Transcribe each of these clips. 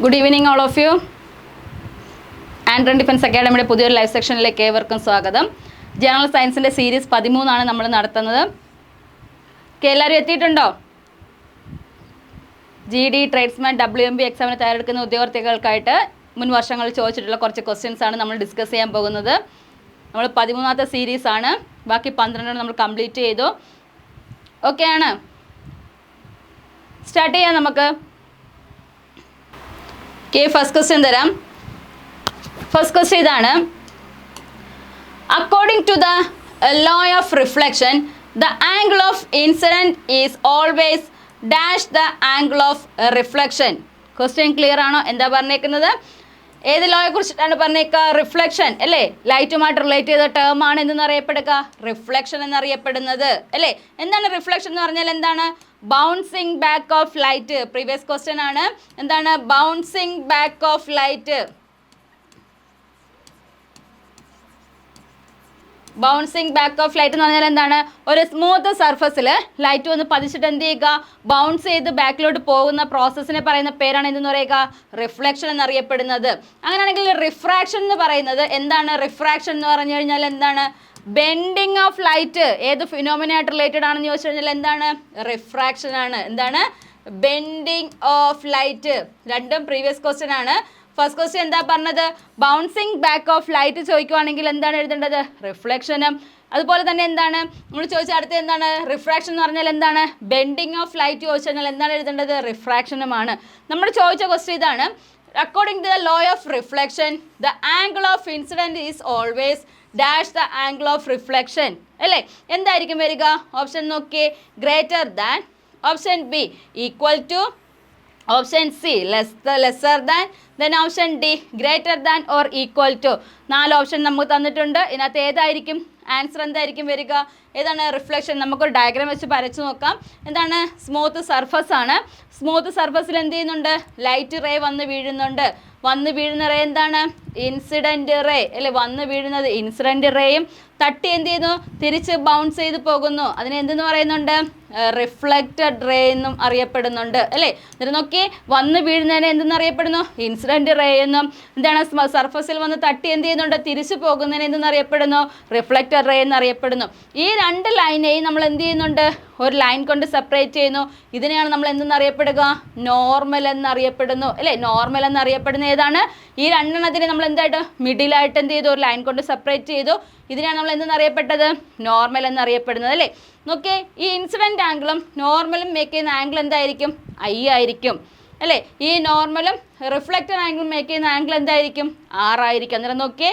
Good evening all of you. ആൻഡ്രൻ defence അക്കാഡമിയുടെ പുതിയൊരു ലൈവ് സെക്ഷനിലേക്ക് ഏവർക്കും സ്വാഗതം. ജനറൽ സയൻസിൻ്റെ സീരീസ് 13 നമ്മൾ നടത്തുന്നത്. എല്ലാവരും എത്തിയിട്ടുണ്ടോ? GD, ട്രേഡ്സ്മാൻ, WMB എക്സാമിന് തയ്യാറെടുക്കുന്ന ഉദ്യോഗാർത്ഥികൾക്കായിട്ട് മുൻ വർഷങ്ങളിൽ ചോദിച്ചിട്ടുള്ള കുറച്ച് ക്വസ്റ്റ്യൻസ് ആണ് നമ്മൾ ഡിസ്കസ് ചെയ്യാൻ പോകുന്നത്. നമ്മൾ 13ാമത്തെ സീരീസ് ആണ്. ബാക്കി 12 നമ്മൾ കംപ്ലീറ്റ് ചെയ്തു. ഓക്കെ ആണ്, സ്റ്റാർട്ട് ചെയ്യാം നമുക്ക്. ഫസ്റ്റ് ക്വസ്റ്റ്യൻ തരാം. ഫസ്റ്റ് ക്വസ്റ്റ്യൻ ഇതാണ്. According to the law of reflection the angle of incident is always dash the angle of reflection. Question clear ആണോ? എന്താ പറഞ്ഞേക്കുന്നത്? ഏത് ലോയെ കുറിച്ചിട്ടാണ് പറഞ്ഞേക്കുക? റിഫ്ലക്ഷൻ അല്ലേ? ലൈറ്റുമായിട്ട് റിലേറ്റ് ചെയ്ത ടേം ആണ് എന്തെന്നറിയപ്പെടുക? റിഫ്ലക്ഷൻ എന്നറിയപ്പെടുന്നത് അല്ലേ? എന്താണ് റിഫ്ലക്ഷൻ എന്ന് പറഞ്ഞാൽ? എന്താണ്? Bouncing back of light. Previous question ആണ്. എന്താണ് bouncing back of light? Bouncing back of light എന്ന് പറഞ്ഞാൽ എന്താണ്? ഒരു സ്മൂത്ത് സർഫസിൽ ലൈറ്റ് വന്ന് പതിച്ചിട്ട് എന്ത് ചെയ്യുക? ബൗൺസ് ചെയ്ത് ബാക്കിലോട്ട് പോകുന്ന പ്രോസസ്സിനെ പറയുന്ന പേരാണ് എന്തെന്ന് പറയുക? റിഫ്ലക്ഷൻ എന്നറിയപ്പെടുന്നത്. അങ്ങനെയാണെങ്കിൽ റിഫ്രാക്ഷൻ എന്ന് പറയുന്നത് എന്താണ്? റിഫ്രാക്ഷൻ എന്ന് പറഞ്ഞു കഴിഞ്ഞാൽ എന്താണ്? Bending of light. ഏത് ഫിനോമിനയായിട്ട് റിലേറ്റഡ് ആണെന്ന് ചോദിച്ചു കഴിഞ്ഞാൽ എന്താണ്? റിഫ്രാക്ഷൻ ആണ്. എന്താണ്? Bending of light. രണ്ടും പ്രീവിയസ് ക്വസ്റ്റ്യൻ ആണ്. ഫസ്റ്റ് ക്വസ്റ്റ്യൻ എന്താ പറഞ്ഞത്? ബൗൺസിങ് ബാക്ക് ഓഫ് ലൈറ്റ് ചോദിക്കുവാണെങ്കിൽ എന്താണ് എഴുതേണ്ടത്? റിഫ്ലക്ഷനും. അതുപോലെ തന്നെ എന്താണ് നമ്മൾ ചോദിച്ച അടുത്ത് എന്താണ്? റിഫ്രാക്ഷൻ എന്ന് പറഞ്ഞാൽ എന്താണ്? ബെൻഡിങ് ഓഫ് ലൈറ്റ് ചോദിച്ചു കഴിഞ്ഞാൽ എന്താണ് എഴുതേണ്ടത്? റിഫ്രാക്ഷനുമാണ്. നമ്മൾ ചോദിച്ച ക്വസ്റ്റ്യൻ ഇതാണ്. According to the law of reflection the angle of incident is always dash the angle of reflection അല്ലേ? എന്തായിരിക്കും വരിക? ഓപ്ഷൻ നോക്കിയേ. Greater than. Option b equal to. Option c lesser than. Then option d greater than or equal to. 4 option നമുക്ക് തന്നിട്ടുണ്ട്. ഇതിനകത്ത് ഏതായിരിക്കും answer? എന്തായിരിക്കും വരിക? ഏതാണ് റിഫ്ലക്ഷൻ? നമുക്കൊരു ഡയഗ്രാം വെച്ച് വരച്ച് നോക്കാം. എന്താണ്? സ്മൂത്ത് സർഫസ് ആണ്. സ്മൂത്ത് സർഫസിൽ എന്ത് ചെയ്യുന്നുണ്ട്? ലൈറ്റ് റേ വന്ന് വീഴുന്നുണ്ട്. വന്ന് വീഴുന്ന റേ എന്താണ്? ഇൻസിഡൻറ്റ് റേ അല്ലേ? വന്ന് വീഴുന്നത് ഇൻസിഡൻറ്റ് റേയും തട്ടി എന്ത് ചെയ്യുന്നു? തിരിച്ച് ബൗൺസ് ചെയ്ത് പോകുന്നു. അതിനെ എന്തെന്ന് പറയുന്നുണ്ട്? റിഫ്ലക്റ്റഡ് റേ എന്നും അറിയപ്പെടുന്നുണ്ട് അല്ലേ? എന്നിട്ട് നോക്കി, വന്ന് വീഴുന്നതിനെ എന്തെന്ന് അറിയപ്പെടുന്നു? ഇൻസിഡൻറ്റ് റേ എന്നും. എന്താണ്? സർഫസിൽ വന്ന് തട്ടി എന്ത് ചെയ്യുന്നുണ്ട്? തിരിച്ചു പോകുന്നതിനെ എന്തെന്ന് അറിയപ്പെടുന്നു? റിഫ്ലക്റ്റഡ് റേ എന്നറിയപ്പെടുന്നു. ഈ 2 ലൈനെയും നമ്മൾ എന്ത് ചെയ്യുന്നുണ്ട്? ഒരു ലൈൻ കൊണ്ട് സെപ്പറേറ്റ് ചെയ്യുന്നു. ഇതിനെയാണ് നമ്മൾ എന്തെന്ന് അറിയപ്പെടുക? നോർമൽ എന്നറിയപ്പെടുന്നു അല്ലേ? നോർമൽ എന്നറിയപ്പെടുന്ന ഏതാണ്? ഈ 2 എണ്ണത്തിനെ നമ്മൾ എന്തായിട്ട് മിഡിലായിട്ട് എന്ത് ചെയ്തു? ഒരു ലൈൻ കൊണ്ട് സെപ്പറേറ്റ് ചെയ്തു. ഇതിനെയാണ് നമ്മൾ എന്തെന്ന് അറിയപ്പെട്ടത്? നോർമൽ എന്നറിയപ്പെടുന്നത് അല്ലേ? നോക്കിയേ, ഈ ഇൻസിഡൻറ്റ് ആംഗിളും നോർമലും മേക്ക് ചെയ്യുന്ന ആംഗിൾ എന്തായിരിക്കും? I ആയിരിക്കും അല്ലേ? ഈ നോർമലും റിഫ്ലക്റ്റഡ് ആംഗിളും മേക്ക് ചെയ്യുന്ന ആംഗിൾ എന്തായിരിക്കും? R ആയിരിക്കും. അന്നേരം നോക്കിയേ,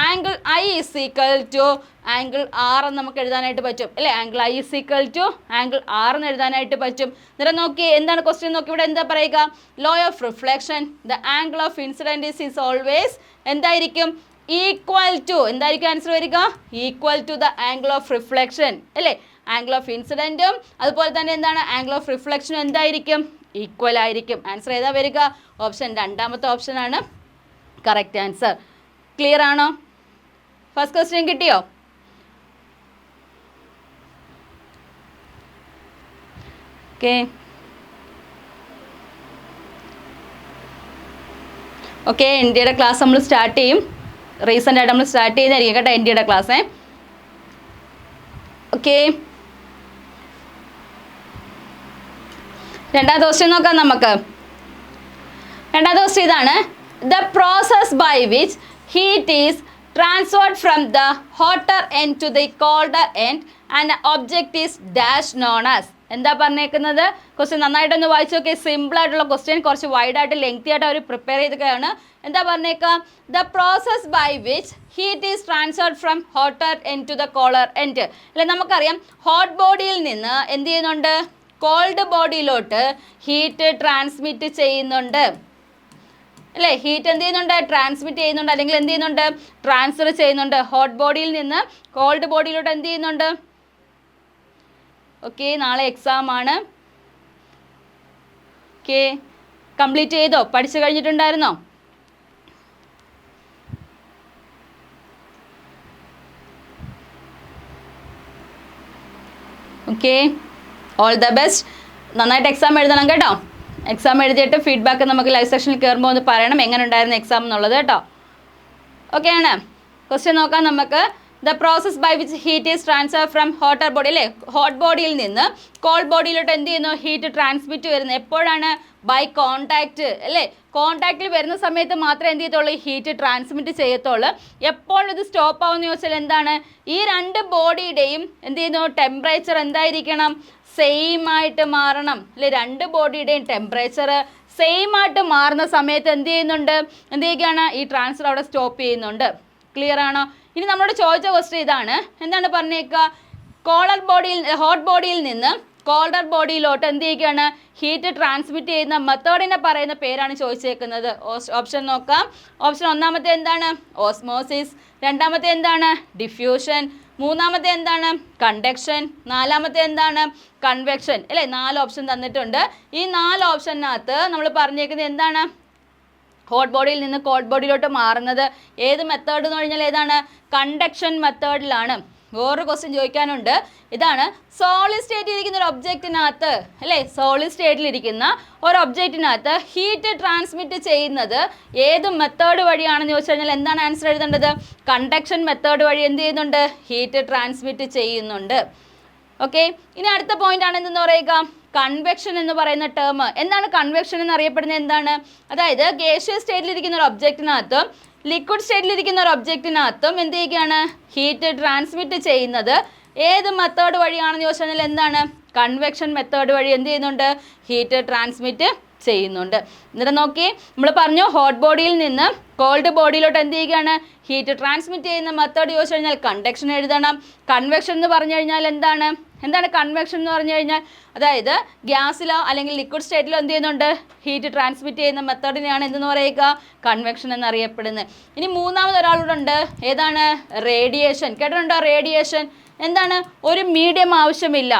angle I is equal to angle R എന്ന് നമുക്ക് എഴുതാനായിട്ട് പറ്റും അല്ലേ? Angle I is equal to angle R എന്ന് എഴുതാനായിട്ട് പറ്റും. അന്നേരം നോക്കിയേ, എന്താണ് ക്വസ്റ്റ്യൻ? നോക്കി, ഇവിടെ എന്താ പറയുക? Law of reflection the angle of incident is always എന്തായിരിക്കും? Equal to. എന്തായിരിക്കും ആൻസർ വരിക? Equal to the angle of reflection അല്ലേ? ആംഗിൾ ഓഫ് ഇൻസിഡൻറ്റും അതുപോലെ തന്നെ എന്താണ്? ആംഗിൾ ഓഫ് റിഫ്ലക്ഷനും എന്തായിരിക്കും? ഈക്വൽ ആയിരിക്കും. ആൻസർ ഏതാ വരിക? ഓപ്ഷൻ 2ാമത്തെ ഓപ്ഷനാണ് കറക്റ്റ് ആൻസർ. ക്ലിയർ ആണോ? ഫസ്റ്റ് ക്വസ്റ്റ്യൻ കിട്ടിയോ? ഓക്കെ, ഇന്ത്യയുടെ ക്ലാസ് നമ്മൾ സ്റ്റാർട്ട് ചെയ്യും. റീസെൻ്റ് ആയിട്ട് നമ്മൾ സ്റ്റാർട്ട് ചെയ്യുന്നതായിരിക്കും കേട്ടോ ഇന്ത്യയുടെ ക്ലാസ്. ഓക്കെ, 2ാമത്തെ ക്വസ്റ്റ്യൻ നോക്കാം നമുക്ക്. 2ാമത്തെ ക്വസ്റ്റ്യൻ ഇതാണ്. The process by which heat is transferred from the hotter end to the colder end and object is dash known as. എന്താ പറഞ്ഞേക്കുന്നത്? ക്വസ്റ്റ്യൻ നന്നായിട്ടൊന്ന് വായിച്ചു നോക്കി. സിമ്പിളായിട്ടുള്ള ക്വസ്റ്റ്യൻ, കുറച്ച് വൈഡായിട്ട് ലെങ്തി ആയിട്ട് അവർ പ്രിപ്പയർ ചെയ്തൊക്കെയാണ്. എന്താ പറഞ്ഞേക്കുക? The process by which heat is transferred from hotter end to the colder end അല്ലെ? നമുക്കറിയാം, ഹോട്ട് ബോഡിയിൽ നിന്ന് എന്ത് ചെയ്യുന്നുണ്ട്? കോൾഡ് ബോഡിയിലോട്ട് ഹീറ്റ് ട്രാൻസ്മിറ്റ് ചെയ്യുന്നുണ്ട് അല്ലേ? ഹീറ്റ് എന്ത് ചെയ്യുന്നുണ്ട്? ട്രാൻസ്മിറ്റ് ചെയ്യുന്നുണ്ട്, അല്ലെങ്കിൽ എന്ത് ചെയ്യുന്നുണ്ട്? ട്രാൻസ്ഫർ ചെയ്യുന്നുണ്ട്. ഹോട്ട് ബോഡിയിൽ നിന്ന് കോൾഡ് ബോഡിയിലോട്ട് എന്ത് ചെയ്യുന്നുണ്ട്? ഓക്കെ, നാളെ എക്സാം ആണ്. ഓക്കെ, കംപ്ലീറ്റ് ചെയ്തോ? പഠിച്ചു കഴിഞ്ഞിട്ടുണ്ടായിരുന്നോ? Okay, all the best. നന്നായിട്ട് എക്സാം എഴുതണം കേട്ടോ. എക്സാം എഴുതിയിട്ട് ഫീഡ്ബാക്ക് നമുക്ക് ലൈവ് സെക്ഷനിൽ കയറുമ്പോൾ ഒന്ന് പറയണം എങ്ങനെ ഉണ്ടായിരുന്നു എക്സാം എന്നുള്ളത് കേട്ടോ. ഓക്കെ ആണ്. ക്വസ്റ്റ്യൻ നോക്കാം നമുക്ക്. The process by which heat is transfer from hotter body അല്ലേ, ഹോട്ട് ബോഡിയിൽ നിന്ന് കോൾഡ് ബോഡിയിലോട്ട് എന്ത് ചെയ്യുന്നു, ഹീറ്റ് ട്രാൻസ്മിറ്റ് വരുന്നത് എപ്പോഴാണ്, ബൈ കോണ്ടാക്റ്റ് അല്ലേ. കോണ്ടാക്റ്റിൽ വരുന്ന സമയത്ത് മാത്രമേ എന്ത് ചെയ്യത്തുള്ളൂ, ഹീറ്റ് ട്രാൻസ്മിറ്റ് ചെയ്യത്തുള്ളൂ. എപ്പോൾ ഇത് സ്റ്റോപ്പ് ആവുമെന്ന് ചോദിച്ചാൽ എന്താണ്, ഈ രണ്ട് ബോഡിയുടെയും എന്ത് ചെയ്യുന്നു, ടെമ്പറേച്ചർ എന്തായിരിക്കണം, സെയിം ആയിട്ട് മാറണം അല്ലേ. രണ്ട് ബോഡിയുടെയും ടെമ്പറേച്ചർ സെയിം ആയിട്ട് മാറുന്ന സമയത്ത് എന്ത് ചെയ്യുന്നുണ്ട്, എന്ത് ചെയ്യുകയാണ്, ഈ ട്രാൻസ്ഫർ അവിടെ സ്റ്റോപ്പ് ചെയ്യുന്നുണ്ട്. ക്ലിയർ ആണോ? ഇനി നമ്മളോട് ചോദിച്ച ക്വസ്റ്റ്യൻ ഇതാണ്, എന്താണ് പറഞ്ഞേക്കുക, ഹോട്ട് ബോഡിയിൽ നിന്ന് കോൾഡർ ബോഡിയിലോട്ട് എന്ത് ചെയ്യുകയാണ്, ഹീറ്റ് ട്രാൻസ്മിറ്റ് ചെയ്യുന്ന മെത്തേഡിനെ പറയുന്ന പേരാണ് ചോദിച്ചേക്കുന്നത്. ഓപ്ഷൻ നോക്കാം. ഓപ്ഷൻ ഒന്നാമത്തെ എന്താണ്, ഓസ്മോസിസ്. രണ്ടാമത്തെ എന്താണ്, ഡിഫ്യൂഷൻ. മൂന്നാമത്തെ എന്താണ്, കണ്ടക്ഷൻ. നാലാമത്തെ എന്താണ്, കൺവെക്ഷൻ അല്ലേ. 4 ഓപ്ഷൻ തന്നിട്ടുണ്ട്. ഈ 4 ഓപ്ഷനകത്ത് നമ്മൾ പറഞ്ഞേക്കുന്നത് എന്താണ്, ഹോട്ട് ബോഡിയിൽ നിന്ന് കോൾഡ് ബോഡിയിലോട്ട് മാറുന്നത് ഏത് മെത്തേഡ് എന്ന് പറഞ്ഞാൽ ഏതാണ്, കണ്ടക്ഷൻ മെത്തേഡിലാണ്. വേറൊരു ക്വസ്റ്റ്യൻ ചോദിക്കാനുണ്ട്. ഇതാണ്, സോളിഡ് സ്റ്റേറ്റിൽ ഇരിക്കുന്ന ഒരു ഒബ്ജക്റ്റിനകത്ത് അല്ലേ, സോളിഡ് സ്റ്റേറ്റിലിരിക്കുന്ന ഒരു ഒബ്ജക്റ്റിനകത്ത് ഹീറ്റ് ട്രാൻസ്മിറ്റ് ചെയ്യുന്നത് ഏത് മെത്തേഡ് വഴിയാണെന്ന് ചോദിച്ചു കഴിഞ്ഞാൽ എന്താണ് ആൻസർ എഴുതേണ്ടത്, കണ്ടക്ഷൻ മെത്തേഡ് വഴി എന്ത് ചെയ്യുന്നുണ്ട്, ഹീറ്റ് ട്രാൻസ്മിറ്റ് ചെയ്യുന്നുണ്ട്. ഓക്കെ. ഇനി അടുത്ത പോയിന്റ് ആണ് എന്തെന്ന് പറയുക, കൺവെക്ഷൻ എന്ന് പറയുന്ന ടേം. എന്താണ് കൺവെക്ഷൻ എന്നറിയപ്പെടുന്നത് എന്താണ്, അതായത് ഗേഷ്യസ് സ്റ്റേറ്റിലിരിക്കുന്ന ഒരു ഒബ്ജക്റ്റിനകത്തും ലിക്വിഡ് സ്റ്റേറ്റിലിരിക്കുന്ന ഒരു ഒബ്ജക്റ്റിനകത്തും എന്ത് ചെയ്യുകയാണ്, ഹീറ്റ് ട്രാൻസ്മിറ്റ് ചെയ്യുന്നത് ഏത് മെത്തേഡ് വഴിയാണെന്ന് ചോദിച്ചു കഴിഞ്ഞാൽ എന്താണ്, കൺവെക്ഷൻ മെത്തേഡ് വഴി എന്ത് ചെയ്യുന്നുണ്ട്, ഹീറ്റ് ട്രാൻസ്മിറ്റ് ചെയ്യുന്നുണ്ട്. എന്നിട്ട് നോക്കി, നമ്മൾ പറഞ്ഞു ഹോട്ട് ബോഡിയിൽ നിന്ന് കോൾഡ് ബോഡിയിലോട്ട് എന്ത് ചെയ്യുകയാണ്, ഹീറ്റ് ട്രാൻസ്മിറ്റ് ചെയ്യുന്ന മെത്തേഡ് ചോദിച്ചു കഴിഞ്ഞാൽ കണ്ടക്ഷൻ എഴുതണം. കൺവെക്ഷൻ എന്ന് പറഞ്ഞു കഴിഞ്ഞാൽ എന്താണ് കൺവെക്ഷൻ എന്ന് പറഞ്ഞു കഴിഞ്ഞാൽ, അതായത് ഗ്യാസിലോ അല്ലെങ്കിൽ ലിക്വിഡ് സ്റ്റേറ്റിലോ എന്ത് ചെയ്യുന്നുണ്ട്, ഹീറ്റ് ട്രാൻസ്മിറ്റ് ചെയ്യുന്ന മെത്തേഡിനെയാണ് എന്തെന്ന് പറയുക, കൺവെക്ഷൻ എന്നറിയപ്പെടുന്നത്. ഇനി മൂന്നാമതൊരാളുണ്ട്, ഏതാണ്, റേഡിയേഷൻ. കേട്ടിട്ടുണ്ടോ റേഡിയേഷൻ? എന്താണ്, ഒരു മീഡിയം ആവശ്യമില്ല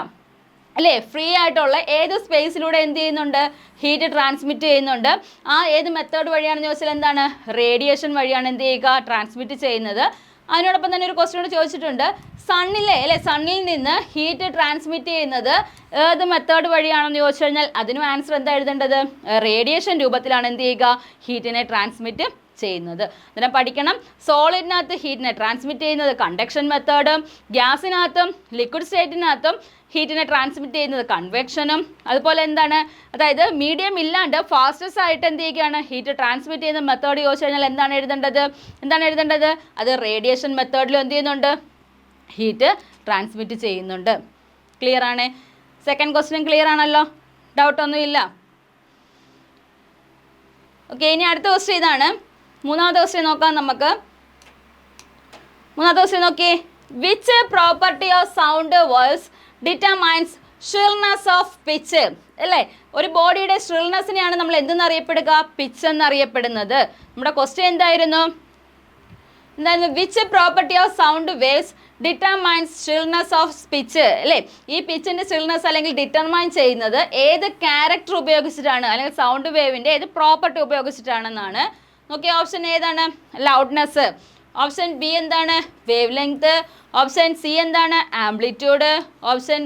അല്ലേ, ഫ്രീ ആയിട്ടുള്ള ഏത് സ്പേസിലൂടെ എന്ത് ചെയ്യുന്നുണ്ട്, ഹീറ്റ് ട്രാൻസ്മിറ്റ് ചെയ്യുന്നുണ്ട്. ആ ഏത് മെത്തേഡ് വഴിയാണെന്ന് ചോദിച്ചാൽ എന്താണ്, റേഡിയേഷൻ വഴിയാണ് എന്ത് ചെയ്യുക, ട്രാൻസ്മിറ്റ് ചെയ്യുന്നത്. അതിനോടൊപ്പം തന്നെ ഒരു ക്വസ്റ്റ്യൻ കൂടെ ചോദിച്ചിട്ടുണ്ട്, സണ്ണിൽ നിന്ന് ഹീറ്റ് ട്രാൻസ്മിറ്റ് ചെയ്യുന്നത് ഏത് മെത്തേഡ് വഴിയാണെന്ന് ചോദിച്ചു കഴിഞ്ഞാൽ അതിനും ആൻസർ എന്താ എഴുതേണ്ടത്, റേഡിയേഷൻ രൂപത്തിലാണ് എന്ത് ചെയ്യുക, ഹീറ്റിനെ ട്രാൻസ്മിറ്റ് ചെയ്യുന്നത്. അതിനെ പഠിക്കണം. സോളിഡിനകത്ത് ഹീറ്റിനെ ട്രാൻസ്മിറ്റ് ചെയ്യുന്നത് കണ്ടക്ഷൻ മെത്തേഡും, ഗ്യാസിനകത്തും ലിക്വിഡ് സ്റ്റേറ്റിനകത്തും ഹീറ്റിനെ ട്രാൻസ്മിറ്റ് ചെയ്യുന്നത് കൺവെക്ഷനും. അതുപോലെ എന്താണ്, അതായത് മീഡിയം ഇല്ലാണ്ട് ഫാസ്റ്റസ്റ്റ് ആയിട്ട് എന്ത് ചെയ്യുകയാണ്, ഹീറ്റ് ട്രാൻസ്മിറ്റ് ചെയ്യുന്ന മെത്തേഡ് ചോദിച്ചു കഴിഞ്ഞാൽ എന്താണ് എഴുതേണ്ടത്, അത് റേഡിയേഷൻ മെത്തേഡിലും എന്ത് ചെയ്യുന്നുണ്ട്, ഹീറ്റ് ട്രാൻസ്മിറ്റ് ചെയ്യുന്നുണ്ട്. ക്ലിയർ ആണ്? സെക്കൻഡ് ക്വസ്റ്റ്യൻ ക്ലിയർ ആണല്ലോ, ഡൗട്ടൊന്നുമില്ല. ഓക്കെ. ഇനി അടുത്ത ക്വസ്റ്റ്യൻ ഇതാണ്. മൂന്നാമത്തെ ക്വസ്റ്റ്യൻ നോക്കാം നമുക്ക്. മൂന്നാമത്തെ ക്വസ്റ്റ്യൻ നോക്കിയേ, which property of sound waves determines shrillness of pitch അല്ലേ. ഒരു ബോഡിയുടെ ഷ്രിൽനെസ്സിനെയാണ് നമ്മൾ എന്തെന്നറിയപ്പെടുക, പിച്ച് എന്നറിയപ്പെടുന്നത്. നമ്മുടെ ക്വസ്റ്റ്യൻ എന്തായിരുന്നു, which property of sound waves determines shrillness of pitch അല്ലേ. ഈ പിച്ചിൻ്റെ ഷ്രിൽനെസ് അല്ലെങ്കിൽ ഡിറ്റർമൈൻ ചെയ്യുന്നത് ഏത് ക്യാരക്ടർ ഉപയോഗിച്ചിട്ടാണ്, അല്ലെങ്കിൽ സൗണ്ട് വേവിൻ്റെ ഏത് പ്രോപ്പർട്ടി ഉപയോഗിച്ചിട്ടാണെന്നാണ്. നോക്കിയ ഓപ്ഷൻ ഏതാണ്, ലൗഡ്നെസ്. ഓപ്ഷൻ ബി എന്താണ്, വേവ് ലെങ്ത്. ഓപ്ഷൻ സി എന്താണ്, ആംപ്ലിറ്റ്യൂഡ്. ഓപ്ഷൻ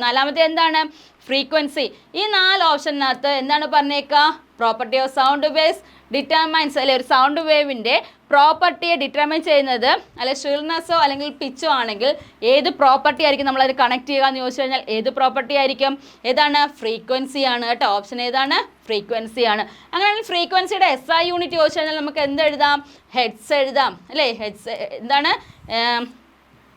നാലാമത്തെ എന്താണ്, ഫ്രീക്വൻസി. ഈ 4 ഓപ്ഷനകത്ത് എന്താണ് പറഞ്ഞേക്കുക, property of sound waves determines അല്ലെ, ഒരു സൗണ്ട് വേവിൻ്റെ പ്രോപ്പർട്ടിയെ ഡിറ്റർമൈൻ ചെയ്യുന്നത് അല്ലെ ഷ്രിൽനെസ്സോ അല്ലെങ്കിൽ പിച്ചോ ആണെങ്കിൽ ഏത് പ്രോപ്പർട്ടി ആയിരിക്കും നമ്മളത് കണക്ട് ചെയ്യുക എന്ന് ചോദിച്ചു കഴിഞ്ഞാൽ ഏത് പ്രോപ്പർട്ടി ആയിരിക്കും, ഏതാണ്, ഫ്രീക്വൻസി ആണ് കേട്ടോ. ഓപ്ഷൻ ഏതാണ്, ഫ്രീക്വൻസി ആണ്. അങ്ങനെയാണെങ്കിൽ ഫ്രീക്വൻസിയുടെ SI യൂണിറ്റ് ചോദിച്ചു കഴിഞ്ഞാൽ നമുക്ക് എന്ത് എഴുതാം, ഹെഡ്സ് എഴുതാം അല്ലേ. ഹെഡ്സ് എന്താണ്,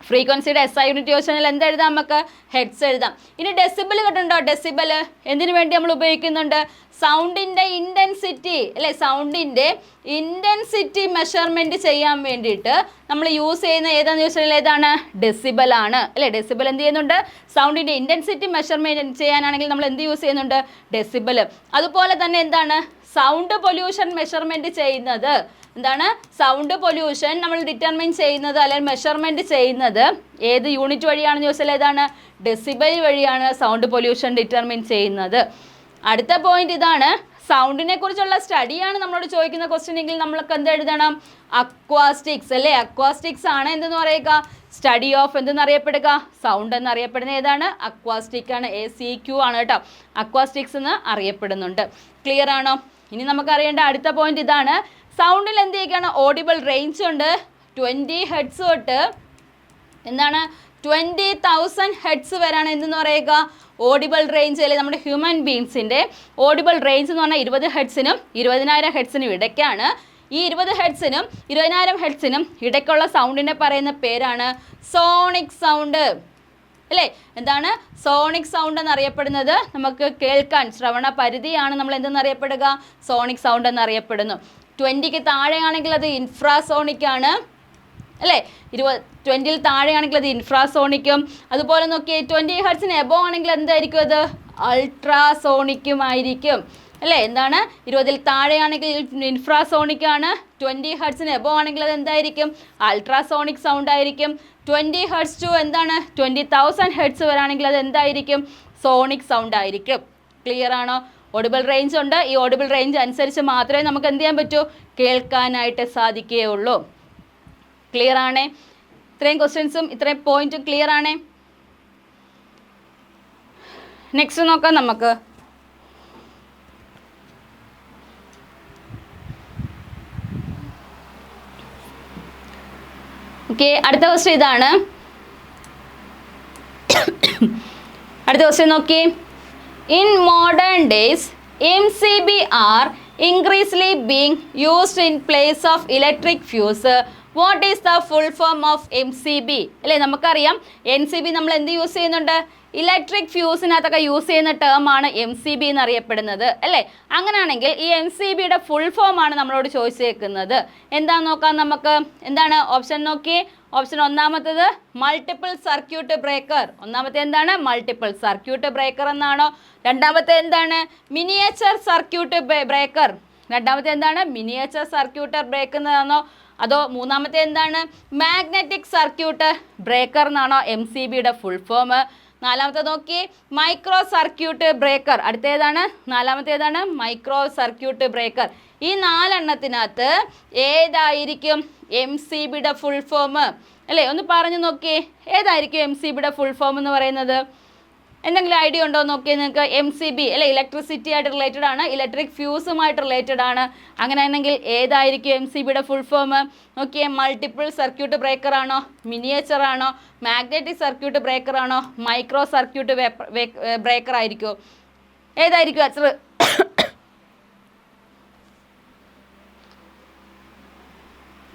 ഫ്രീക്വൻസിയുടെ SI യൂണിറ്റ് ചോദിച്ചു കഴിഞ്ഞാൽ എന്ത് എഴുതാം, നമുക്ക് ഹെഡ്സ് എഴുതാം. ഇനി ഡെസിബിൾ കേട്ടുണ്ടോ, ഡെസിബിൾ എന്തിനു വേണ്ടി നമ്മൾ ഉപയോഗിക്കുന്നുണ്ട്, സൗണ്ടിൻ്റെ ഇൻറ്റൻസിറ്റി അല്ലേ, സൗണ്ടിൻ്റെ ഇൻറ്റൻസിറ്റി മെഷർമെൻറ്റ് ചെയ്യാൻ വേണ്ടിയിട്ട് നമ്മൾ യൂസ് ചെയ്യുന്ന ഏതാണെന്ന് ചോദിച്ചാൽ ഏതാണ്, ഡെസിബൽ ആണ് അല്ലേ. ഡെസിബൽ എന്ത് ചെയ്യുന്നുണ്ട്, സൗണ്ടിൻ്റെ ഇൻറ്റൻസിറ്റി മെഷർമെൻറ്റ് ചെയ്യാനാണെങ്കിൽ നമ്മൾ എന്ത് യൂസ് ചെയ്യുന്നുണ്ട്, ഡെസിബൽ. അതുപോലെ തന്നെ എന്താണ്, സൗണ്ട് പൊല്യൂഷൻ മെഷർമെൻറ്റ് ചെയ്യുന്നത് എന്താണ്, സൗണ്ട് പൊല്യൂഷൻ നമ്മൾ ഡിറ്റർമിൻ ചെയ്യുന്നത് അല്ലെങ്കിൽ മെഷർമെൻറ്റ് ചെയ്യുന്നത് ഏത് യൂണിറ്റ് വഴിയാണെന്ന് ചോദിച്ചാൽ ഏതാണ്, ഡെസിബൽ വഴിയാണ് സൗണ്ട് പൊല്യൂഷൻ ഡിറ്റർമിൻ ചെയ്യുന്നത്. അടുത്ത പോയിന്റ് ഇതാണ്, സൗണ്ടിനെ കുറിച്ചുള്ള സ്റ്റഡിയാണ് നമ്മളോട് ചോദിക്കുന്ന ക്വസ്റ്റ്യൻ എങ്കിൽ നമ്മൾക്ക് എന്ത് എഴുതണം? അക്വാസ്റ്റിക്സ് അല്ലേ? അക്വാസ്റ്റിക്സ് ആണ് എന്തെന്ന് പറയുക? സ്റ്റഡി ഓഫ് എന്തെന്ന് അറിയപ്പെടുക? സൗണ്ട് എന്നറിയപ്പെടുന്ന ഏതാണ്? അക്വാസ്റ്റിക് ആണ്. ACQ ആണ് കേട്ടോ. അക്വാസ്റ്റിക്സ് എന്ന് അറിയപ്പെടുന്നുണ്ട്. ക്ലിയർ ആണോ? ഇനി നമുക്ക് അറിയേണ്ട അടുത്ത പോയിന്റ് ഇതാണ്. സൗണ്ടിൽ എന്ത് ചെയ്യുകയാണ്? ഓഡിബിൾ റേഞ്ച് ഉണ്ട്. 20 ഹെഡ്സ് തൊട്ട് എന്താണ് 20,000 ഹെഡ്സ് വരെയാണ് എന്തെന്ന് പറയുക? ഓഡിബിൾ റേഞ്ച് അല്ലെ? നമ്മുടെ ഹ്യൂമൻ ബീങ്സിൻ്റെ ഓഡിബിൾ റേഞ്ച് എന്ന് പറഞ്ഞാൽ 20 ഹെഡ്സിനും 20,000 ഹെഡ്സിനും ഇടയ്ക്കാണ്. ഈ 20 ഹെഡ്സിനും 20,000 ഹെഡ്സിനും ഇടയ്ക്കുള്ള സൗണ്ടിനെ പറയുന്ന പേരാണ് സോണിക് സൗണ്ട് അല്ലേ? എന്താണ് സോണിക് സൗണ്ട് എന്നറിയപ്പെടുന്നത്? നമുക്ക് കേൾക്കാൻ ശ്രവണ പരിധിയാണ് നമ്മൾ എന്തെന്നറിയപ്പെടുക? സോണിക് സൗണ്ട് എന്നറിയപ്പെടുന്നു. 20ക്ക് താഴെയാണെങ്കിൽ അത് ഇൻഫ്രാസോണിക് ആണ് അല്ലേ? 20ൽ താഴെയാണെങ്കിൽ അത് ഇൻഫ്രാസോണിക്കും. അതുപോലെ നോക്കി 20 ഹെർട്സിന് എബോ ആണെങ്കിൽ എന്തായിരിക്കും? അത് അൾട്രാസോണിക്കും ആയിരിക്കും അല്ലേ? എന്താണ് 20ൽ താഴെയാണെങ്കിൽ ഇൻഫ്രാസോണിക് ആണ്. 20 ഹെർട്സിന് എബോ ആണെങ്കിൽ അത് എന്തായിരിക്കും? അൾട്രാസോണിക് സൗണ്ട് ആയിരിക്കും. 20 ഹെർട്സ് ടു എന്താണ് 20,000 ഹെർട്സ് വരാണെങ്കിൽ അത് എന്തായിരിക്കും? സോണിക് സൗണ്ട് ആയിരിക്കും. ക്ലിയർ ആണോ? ഓഡിബിൾ റേഞ്ച് ഉണ്ട്. ഈ ഓഡിബിൾ റേഞ്ച് അനുസരിച്ച് മാത്രമേ നമുക്ക് എന്ത് ചെയ്യാൻ പറ്റൂ? കേൾക്കാനായിട്ട് സാധിക്കുകയുള്ളൂ. ക്ലിയർ ആണേ? ഇത്രയും ക്വസ്റ്റ്യൻസും ഇത്രയും പോയിന്റും ക്ലിയർ ആണേ? നെക്സ്റ്റ് നോക്കാം നമുക്ക്. ഓക്കെ, അടുത്ത ക്വസ്റ്റ്യൻ ഇതാണ്. അടുത്ത ക്വസ്റ്റ്യൻ നോക്കി. In modern days MCB are increasingly being used in place of electric fuse. What is the full form of MCB അല്ലേ? നമുക്കറിയാം NCB നമ്മൾ എന്ത് യൂസ് ചെയ്യുന്നുണ്ട്? ഇലക്ട്രിക് ഫ്യൂസിനകത്തൊക്കെ യൂസ് ചെയ്യുന്ന ടേമാണ് MCB എന്നറിയപ്പെടുന്നത് അല്ലേ? അങ്ങനെയാണെങ്കിൽ ഈ MCBയുടെ ഫുൾ ഫോം ആണ് നമ്മളോട് ചോദിച്ചേക്കുന്നത്. എന്താന്ന് നോക്കാം നമുക്ക്. എന്താണ് ഓപ്ഷൻ നോക്കി. ഓപ്ഷൻ ഒന്നാമത്തേത് മൾട്ടിപ്പിൾ സർക്യൂട്ട് ബ്രേക്കർ. ഒന്നാമത്തെ എന്താണ്? മൾട്ടിപ്പിൾ സർക്യൂട്ട് ബ്രേക്കർ എന്നാണോ? രണ്ടാമത്തെ എന്താണ്? Miniature circuit breaker. രണ്ടാമത്തെ എന്താണ്? മിനിയേച്ചർ സർക്യൂട്ട് ബ്രേക്കർ എന്നാണോ? അതോ മൂന്നാമത്തെ എന്താണ്? മാഗ്നറ്റിക് സർക്യൂട്ട് ബ്രേക്കർ എന്നാണോ MCBയുടെ ഫുൾ ഫോം? നാലാമത്തെ നോക്കി മൈക്രോ സർക്യൂട്ട് ബ്രേക്കർ. അടുത്തേതാണ്? നാലാമത്തേതാണ് മൈക്രോ സർക്യൂട്ട് ബ്രേക്കർ. ഈ നാലെണ്ണത്തിനകത്ത് ഏതായിരിക്കും MCBയുടെ ഫുൾ ഫോം അല്ലേ? ഒന്ന് പറഞ്ഞു നോക്കിയേ, ഏതായിരിക്കും MCBയുടെ ഫുൾ ഫോം എന്ന് പറയുന്നത്? എന്തെങ്കിലും ഐഡിയ ഉണ്ടോ നോക്കിയാൽ നിങ്ങൾക്ക്? MCB അല്ലെ? ഇലക്ട്രിസിറ്റി ആയിട്ട് റിലേറ്റഡ് ആണ്, ഇലക്ട്രിക് ഫ്യൂസുമായിട്ട് റിലേറ്റഡ് ആണ്. അങ്ങനെയാണെങ്കിൽ ഏതായിരിക്കും MCBയുടെ ഫുൾ ഫോം? നോക്കിയേ, മൾട്ടിപ്പിൾ സർക്യൂട്ട് ബ്രേക്കർ ആണോ? മിനിയേച്ചർ ആണോ? മാഗ്നറ്റിക് സർക്യൂട്ട് ബ്രേക്കർ ആണോ? മൈക്രോ സർക്യൂട്ട് ബ്രേക്കർ ആയിരിക്കുമോ? ഏതായിരിക്കും ആൻസർ?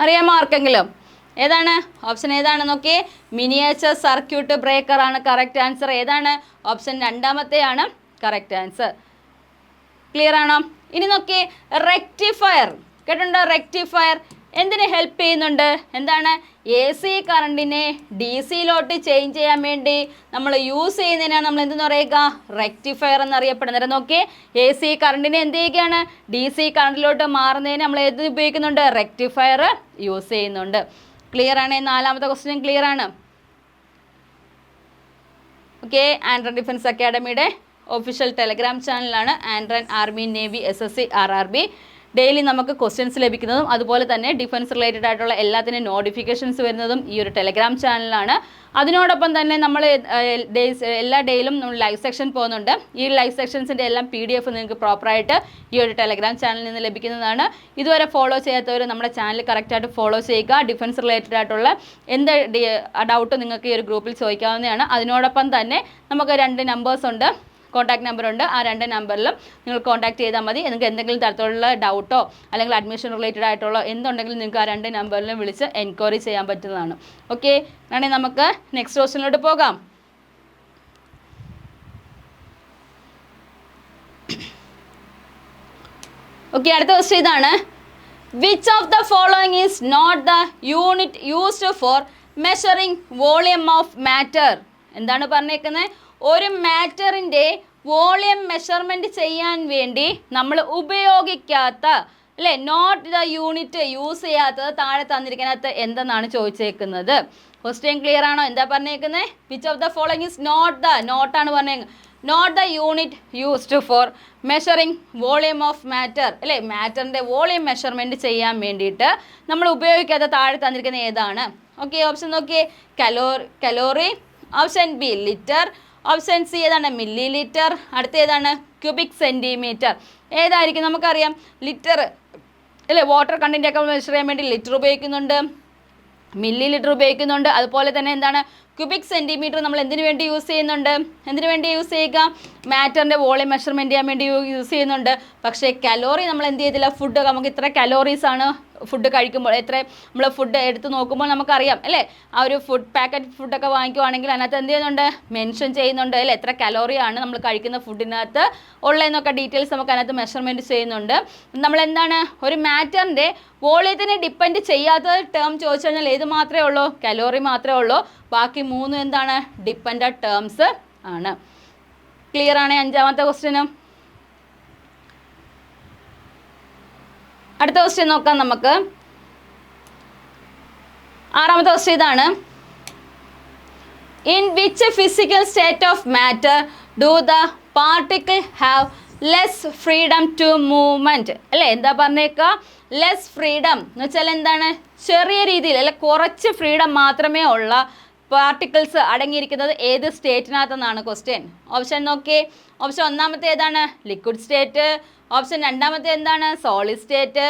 അറിയാമോ ആർക്കെങ്കിലും? ഏതാണ് ഓപ്ഷൻ? ഏതാണ് നോക്കിയേ, മിനിയേച്ചർ സർക്യൂട്ട് ബ്രേക്കർ ആണ് കറക്റ്റ് ആൻസർ. ഏതാണ്? ഓപ്ഷൻ രണ്ടാമത്തെയാണ് കറക്റ്റ് ആൻസർ. ക്ലിയർ ആണോ? ഇനി നോക്കിയേ, റെക്ടിഫയർ കേട്ടുണ്ടോ? റെക്ടിഫയർ എന്തിന് ഹെൽപ്പ് ചെയ്യുന്നുണ്ട്? എന്താണ്? AC കറണ്ടിനെ DCയിലോട്ട് ചേഞ്ച് ചെയ്യാൻ വേണ്ടി നമ്മൾ യൂസ് ചെയ്യുന്നതിനാണ് നമ്മൾ എന്തെന്ന് പറയുക? റെക്ടിഫയർ എന്നറിയപ്പെടുന്നത്. നോക്കിയേ, AC കറണ്ടിനെ എന്ത് ചെയ്യുകയാണ്? DC കറണ്ടിലോട്ട് മാറുന്നതിന് നമ്മൾ ഏത് ഉപയോഗിക്കുന്നുണ്ട്? റെക്ടിഫയർ യൂസ് ചെയ്യുന്നുണ്ട്. ക്ലിയർ ആണ്? നാലാമത്തെ ക്വസ്റ്റ്യൻ ക്ലിയർ ആണ്? ഓക്കെ, ആൻഡ്രൻ ഡിഫൻസ് അക്കാഡമിയുടെ ഒഫീഷ്യൽ ടെലഗ്രാം ചാനലാണ് ആൻഡ്രൻ army navy SSC RRB. Daily നമുക്ക് ക്വസ്റ്റ്യൻസ് ലഭിക്കുന്നതും അതുപോലെ തന്നെ ഡിഫൻസ് റിലേറ്റഡ് ആയിട്ടുള്ള എല്ലാത്തിനും നോട്ടിഫിക്കേഷൻസ് വരുന്നതും ഈ ഒരു ടെലഗ്രാം ചാനലിലാണ്. അതിനോടൊപ്പം തന്നെ നമ്മൾ എല്ലാ ഡേയിലും നമ്മൾ ലൈവ് സെക്ഷൻ പോകുന്നുണ്ട്. ഈ ലൈവ് സെക്ഷൻസിൻ്റെ എല്ലാം PDF നിങ്ങൾക്ക് പ്രോപ്പറായിട്ട് ഈ ഒരു ടെലഗ്രാം ചാനലിൽ നിന്ന് ലഭിക്കുന്നതാണ്. ഇതുവരെ ഫോളോ ചെയ്യാത്തവർ നമ്മുടെ ചാനൽ കറക്റ്റായിട്ട് ഫോളോ ചെയ്യുക. ഡിഫൻസ് റിലേറ്റഡ് ആയിട്ടുള്ള എന്ത് ഡൗട്ട് നിങ്ങൾക്ക് ഈ ഒരു ഗ്രൂപ്പിൽ ചോദിക്കാവുന്നതാണ്. അതിനോടൊപ്പം തന്നെ നമുക്ക് 2 നമ്പേഴ്സ് ഉണ്ട്, കോൺടാക്ട് നമ്പർ ഉണ്ട്. ആ 2 നമ്പറിലും നിങ്ങൾ കോൺടാക്ട് ചെയ്താൽ മതി. നിങ്ങൾക്ക് എന്തെങ്കിലും തരത്തിലുള്ള ഡൗട്ടോ അല്ലെങ്കിൽ അഡ്മിഷൻ റിലേറ്റഡ് ആയിട്ടുള്ള എന്തുണ്ടെങ്കിലും നിങ്ങൾക്ക് ആ 2 നമ്പറിലും വിളിച്ച് എൻക്വയറി ചെയ്യാൻ പറ്റുന്നതാണ്. ഓക്കെ, ആണെങ്കിൽ നമുക്ക് നെക്സ്റ്റ് ക്വസ്റ്റ്യനിലോട്ട് പോകാം. ഓക്കെ, അടുത്ത ക്വസ്റ്റ്യൻ ഇതാണ്. Which of the following is not the unit used for measuring volume of matter? എന്താണ് പറഞ്ഞേക്കുന്നത്? ഒരു മാറ്ററിൻ്റെ വോളിയം മെഷർമെൻറ്റ് ചെയ്യാൻ വേണ്ടി നമ്മൾ ഉപയോഗിക്കാത്ത അല്ലേ, നോട്ട് ദ യൂണിറ്റ് യൂസ് ചെയ്യാത്തത് താഴെ തന്നിരിക്കുന്നതിനകത്ത് എന്തെന്നാണ് ചോദിച്ചേക്കുന്നത്. ക്വസ്റ്റ്യൻ ക്ലിയർ ആണോ? എന്താ പറഞ്ഞേക്കുന്നത്? Which of the following is not the, നോട്ടാണ് പറഞ്ഞേക്കുന്നത്. Not the unit used for measuring volume of matter അല്ലേ, മാറ്ററിൻ്റെ വോളിയം മെഷർമെൻറ്റ് ചെയ്യാൻ വേണ്ടിയിട്ട് നമ്മൾ ഉപയോഗിക്കാത്ത താഴെ തന്നിരിക്കുന്ന ഏതാണ്? ഓക്കെ, ഓപ്ഷൻ നോക്കിയേ. Calorie, option B litre, option C ഏതാണ് മില്ലി ലിറ്റർ, അടുത്ത ഏതാണ് ക്യൂബിക് സെൻറ്റിമീറ്റർ. ഏതായിരിക്കും? നമുക്കറിയാം ലിറ്റർ അല്ലേ, വാട്ടർ കണ്ടൻറ്റൊക്കെ മെഷർ ചെയ്യാൻ വേണ്ടി ലിറ്റർ ഉപയോഗിക്കുന്നുണ്ട്, മില്ലി ലിറ്റർ ഉപയോഗിക്കുന്നുണ്ട്, അതുപോലെ തന്നെ എന്താണ് ക്യൂബിക് സെൻറ്റിമീറ്റർ നമ്മൾ എന്തിനു വേണ്ടി യൂസ് ചെയ്യുന്നുണ്ട്? എന്തിനു വേണ്ടി യൂസ് ചെയ്യുക? മാറ്ററിൻ്റെ വോളിയം മെഷർമെൻറ്റ് ചെയ്യാൻ വേണ്ടി യൂസ് ചെയ്യുന്നുണ്ട്. പക്ഷേ കലോറി നമ്മൾ എന്ത് ചെയ്തില്ല, ഫുഡ് നമുക്ക് ഇത്ര കലോറീസാണ് ഫുഡ് കഴിക്കുമ്പോൾ, എത്ര നമ്മൾ ഫുഡ് എടുത്ത് നോക്കുമ്പോൾ നമുക്കറിയാം അല്ലേ, ആ ഒരു പാക്കറ്റ് ഫുഡൊക്കെ വാങ്ങിക്കുവാണെങ്കിൽ അതിനകത്ത് എന്ത് ചെയ്യുന്നുണ്ട്, മെൻഷൻ ചെയ്യുന്നുണ്ട് അല്ലേ, എത്ര കലോറിയാണ് നമ്മൾ കഴിക്കുന്ന ഫുഡിനകത്ത് ഉള്ളതെന്നൊക്കെ ഡീറ്റെയിൽസ് നമുക്ക് അതിനകത്ത് മെഷർമെൻറ്റ് ചെയ്യുന്നുണ്ട്. നമ്മളെന്താണ് ഒരു മാറ്ററിൻ്റെ വോളിയത്തിനെ ഡിപ്പെൻഡ് ചെയ്യാത്ത ടേം ചോദിച്ചു കഴിഞ്ഞാൽ ഏത് മാത്രമേ ഉള്ളൂ? കലോറി മാത്രമേ ഉള്ളൂ. ബാക്കി 3 എന്താണ് ഡിപ്പെൻഡൻറ്റ് ടേംസ് ആണ്. ക്ലിയർ ആണ്? അഞ്ചാമത്തെ ക്വസ്റ്റ്യനും. അടുത്ത ക്വസ്റ്റ്യൻ നോക്കാം നമുക്ക്. ആറാമത്തെ ക്വസ്റ്റ്യൻ ഇതാണ്. In which physical state of matter do the particle have less freedom to movement അല്ലേ? എന്താ പറഞ്ഞേക്കുക? ലെസ് ഫ്രീഡം എന്ന് വെച്ചാൽ എന്താണ്? ചെറിയ രീതിയിൽ അല്ലെ, കുറച്ച് ഫ്രീഡം മാത്രമേ ഉള്ള പാർട്ടിക്കിൾസ് അടങ്ങിയിരിക്കുന്നത് ഏത് സ്റ്റേറ്റിനകത്തെന്നാണ് ക്വസ്റ്റ്യൻ. ഓപ്ഷൻ നോക്കിയേ. ഓപ്ഷൻ ഒന്നാമത്തെ ഏതാണ്? Liquid state. ഓപ്ഷൻ രണ്ടാമത്തെ എന്താണ്? Solid state.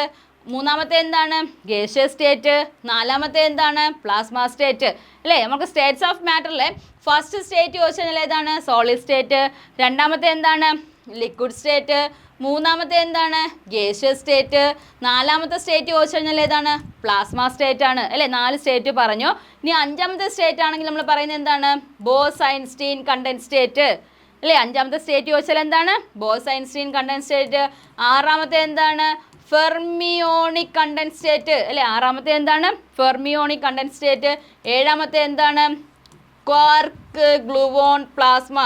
മൂന്നാമത്തെ എന്താണ്? Gaseous state. നാലാമത്തെ എന്താണ്? പ്ലാസ്മ സ്റ്റേറ്റ് അല്ലേ? നമുക്ക് സ്റ്റേറ്റ്സ് ഓഫ് മാറ്ററിലെ ഫസ്റ്റ് സ്റ്റേറ്റ് ചോദിച്ചു കഴിഞ്ഞാൽ ഏതാണ്? Solid state. രണ്ടാമത്തെ എന്താണ്? Liquid state. മൂന്നാമത്തെ എന്താണ്? Gaseous state. നാലാമത്തെ സ്റ്റേറ്റ് ചോദിച്ചു കഴിഞ്ഞാൽ ഏതാണ്? പ്ലാസ്മ സ്റ്റേറ്റ് ആണ് അല്ലേ? 4 സ്റ്റേറ്റ് പറഞ്ഞു. ഇനി അഞ്ചാമത്തെ സ്റ്റേറ്റ് ആണെങ്കിൽ നമ്മൾ പറയുന്നത് എന്താണ്? ബോസ്-ഐൻസ്റ്റീൻ കണ്ടൻസ് സ്റ്റേറ്റ് അല്ലേ? അഞ്ചാമത്തെ സ്റ്റേറ്റ് ചോദിച്ചാൽ എന്താണ്? Bose Einstein condense state. ആറാമത്തെ എന്താണ്? ഫെർമിയോണിക് കണ്ടൻസ് സ്റ്റേറ്റ് അല്ലേ? ആറാമത്തെ എന്താണ്? Fermionic condense state. ഏഴാമത്തെ എന്താണ്? ക്വാർക്ക് ഗ്ലൂവോൺ പ്ലാസ്മ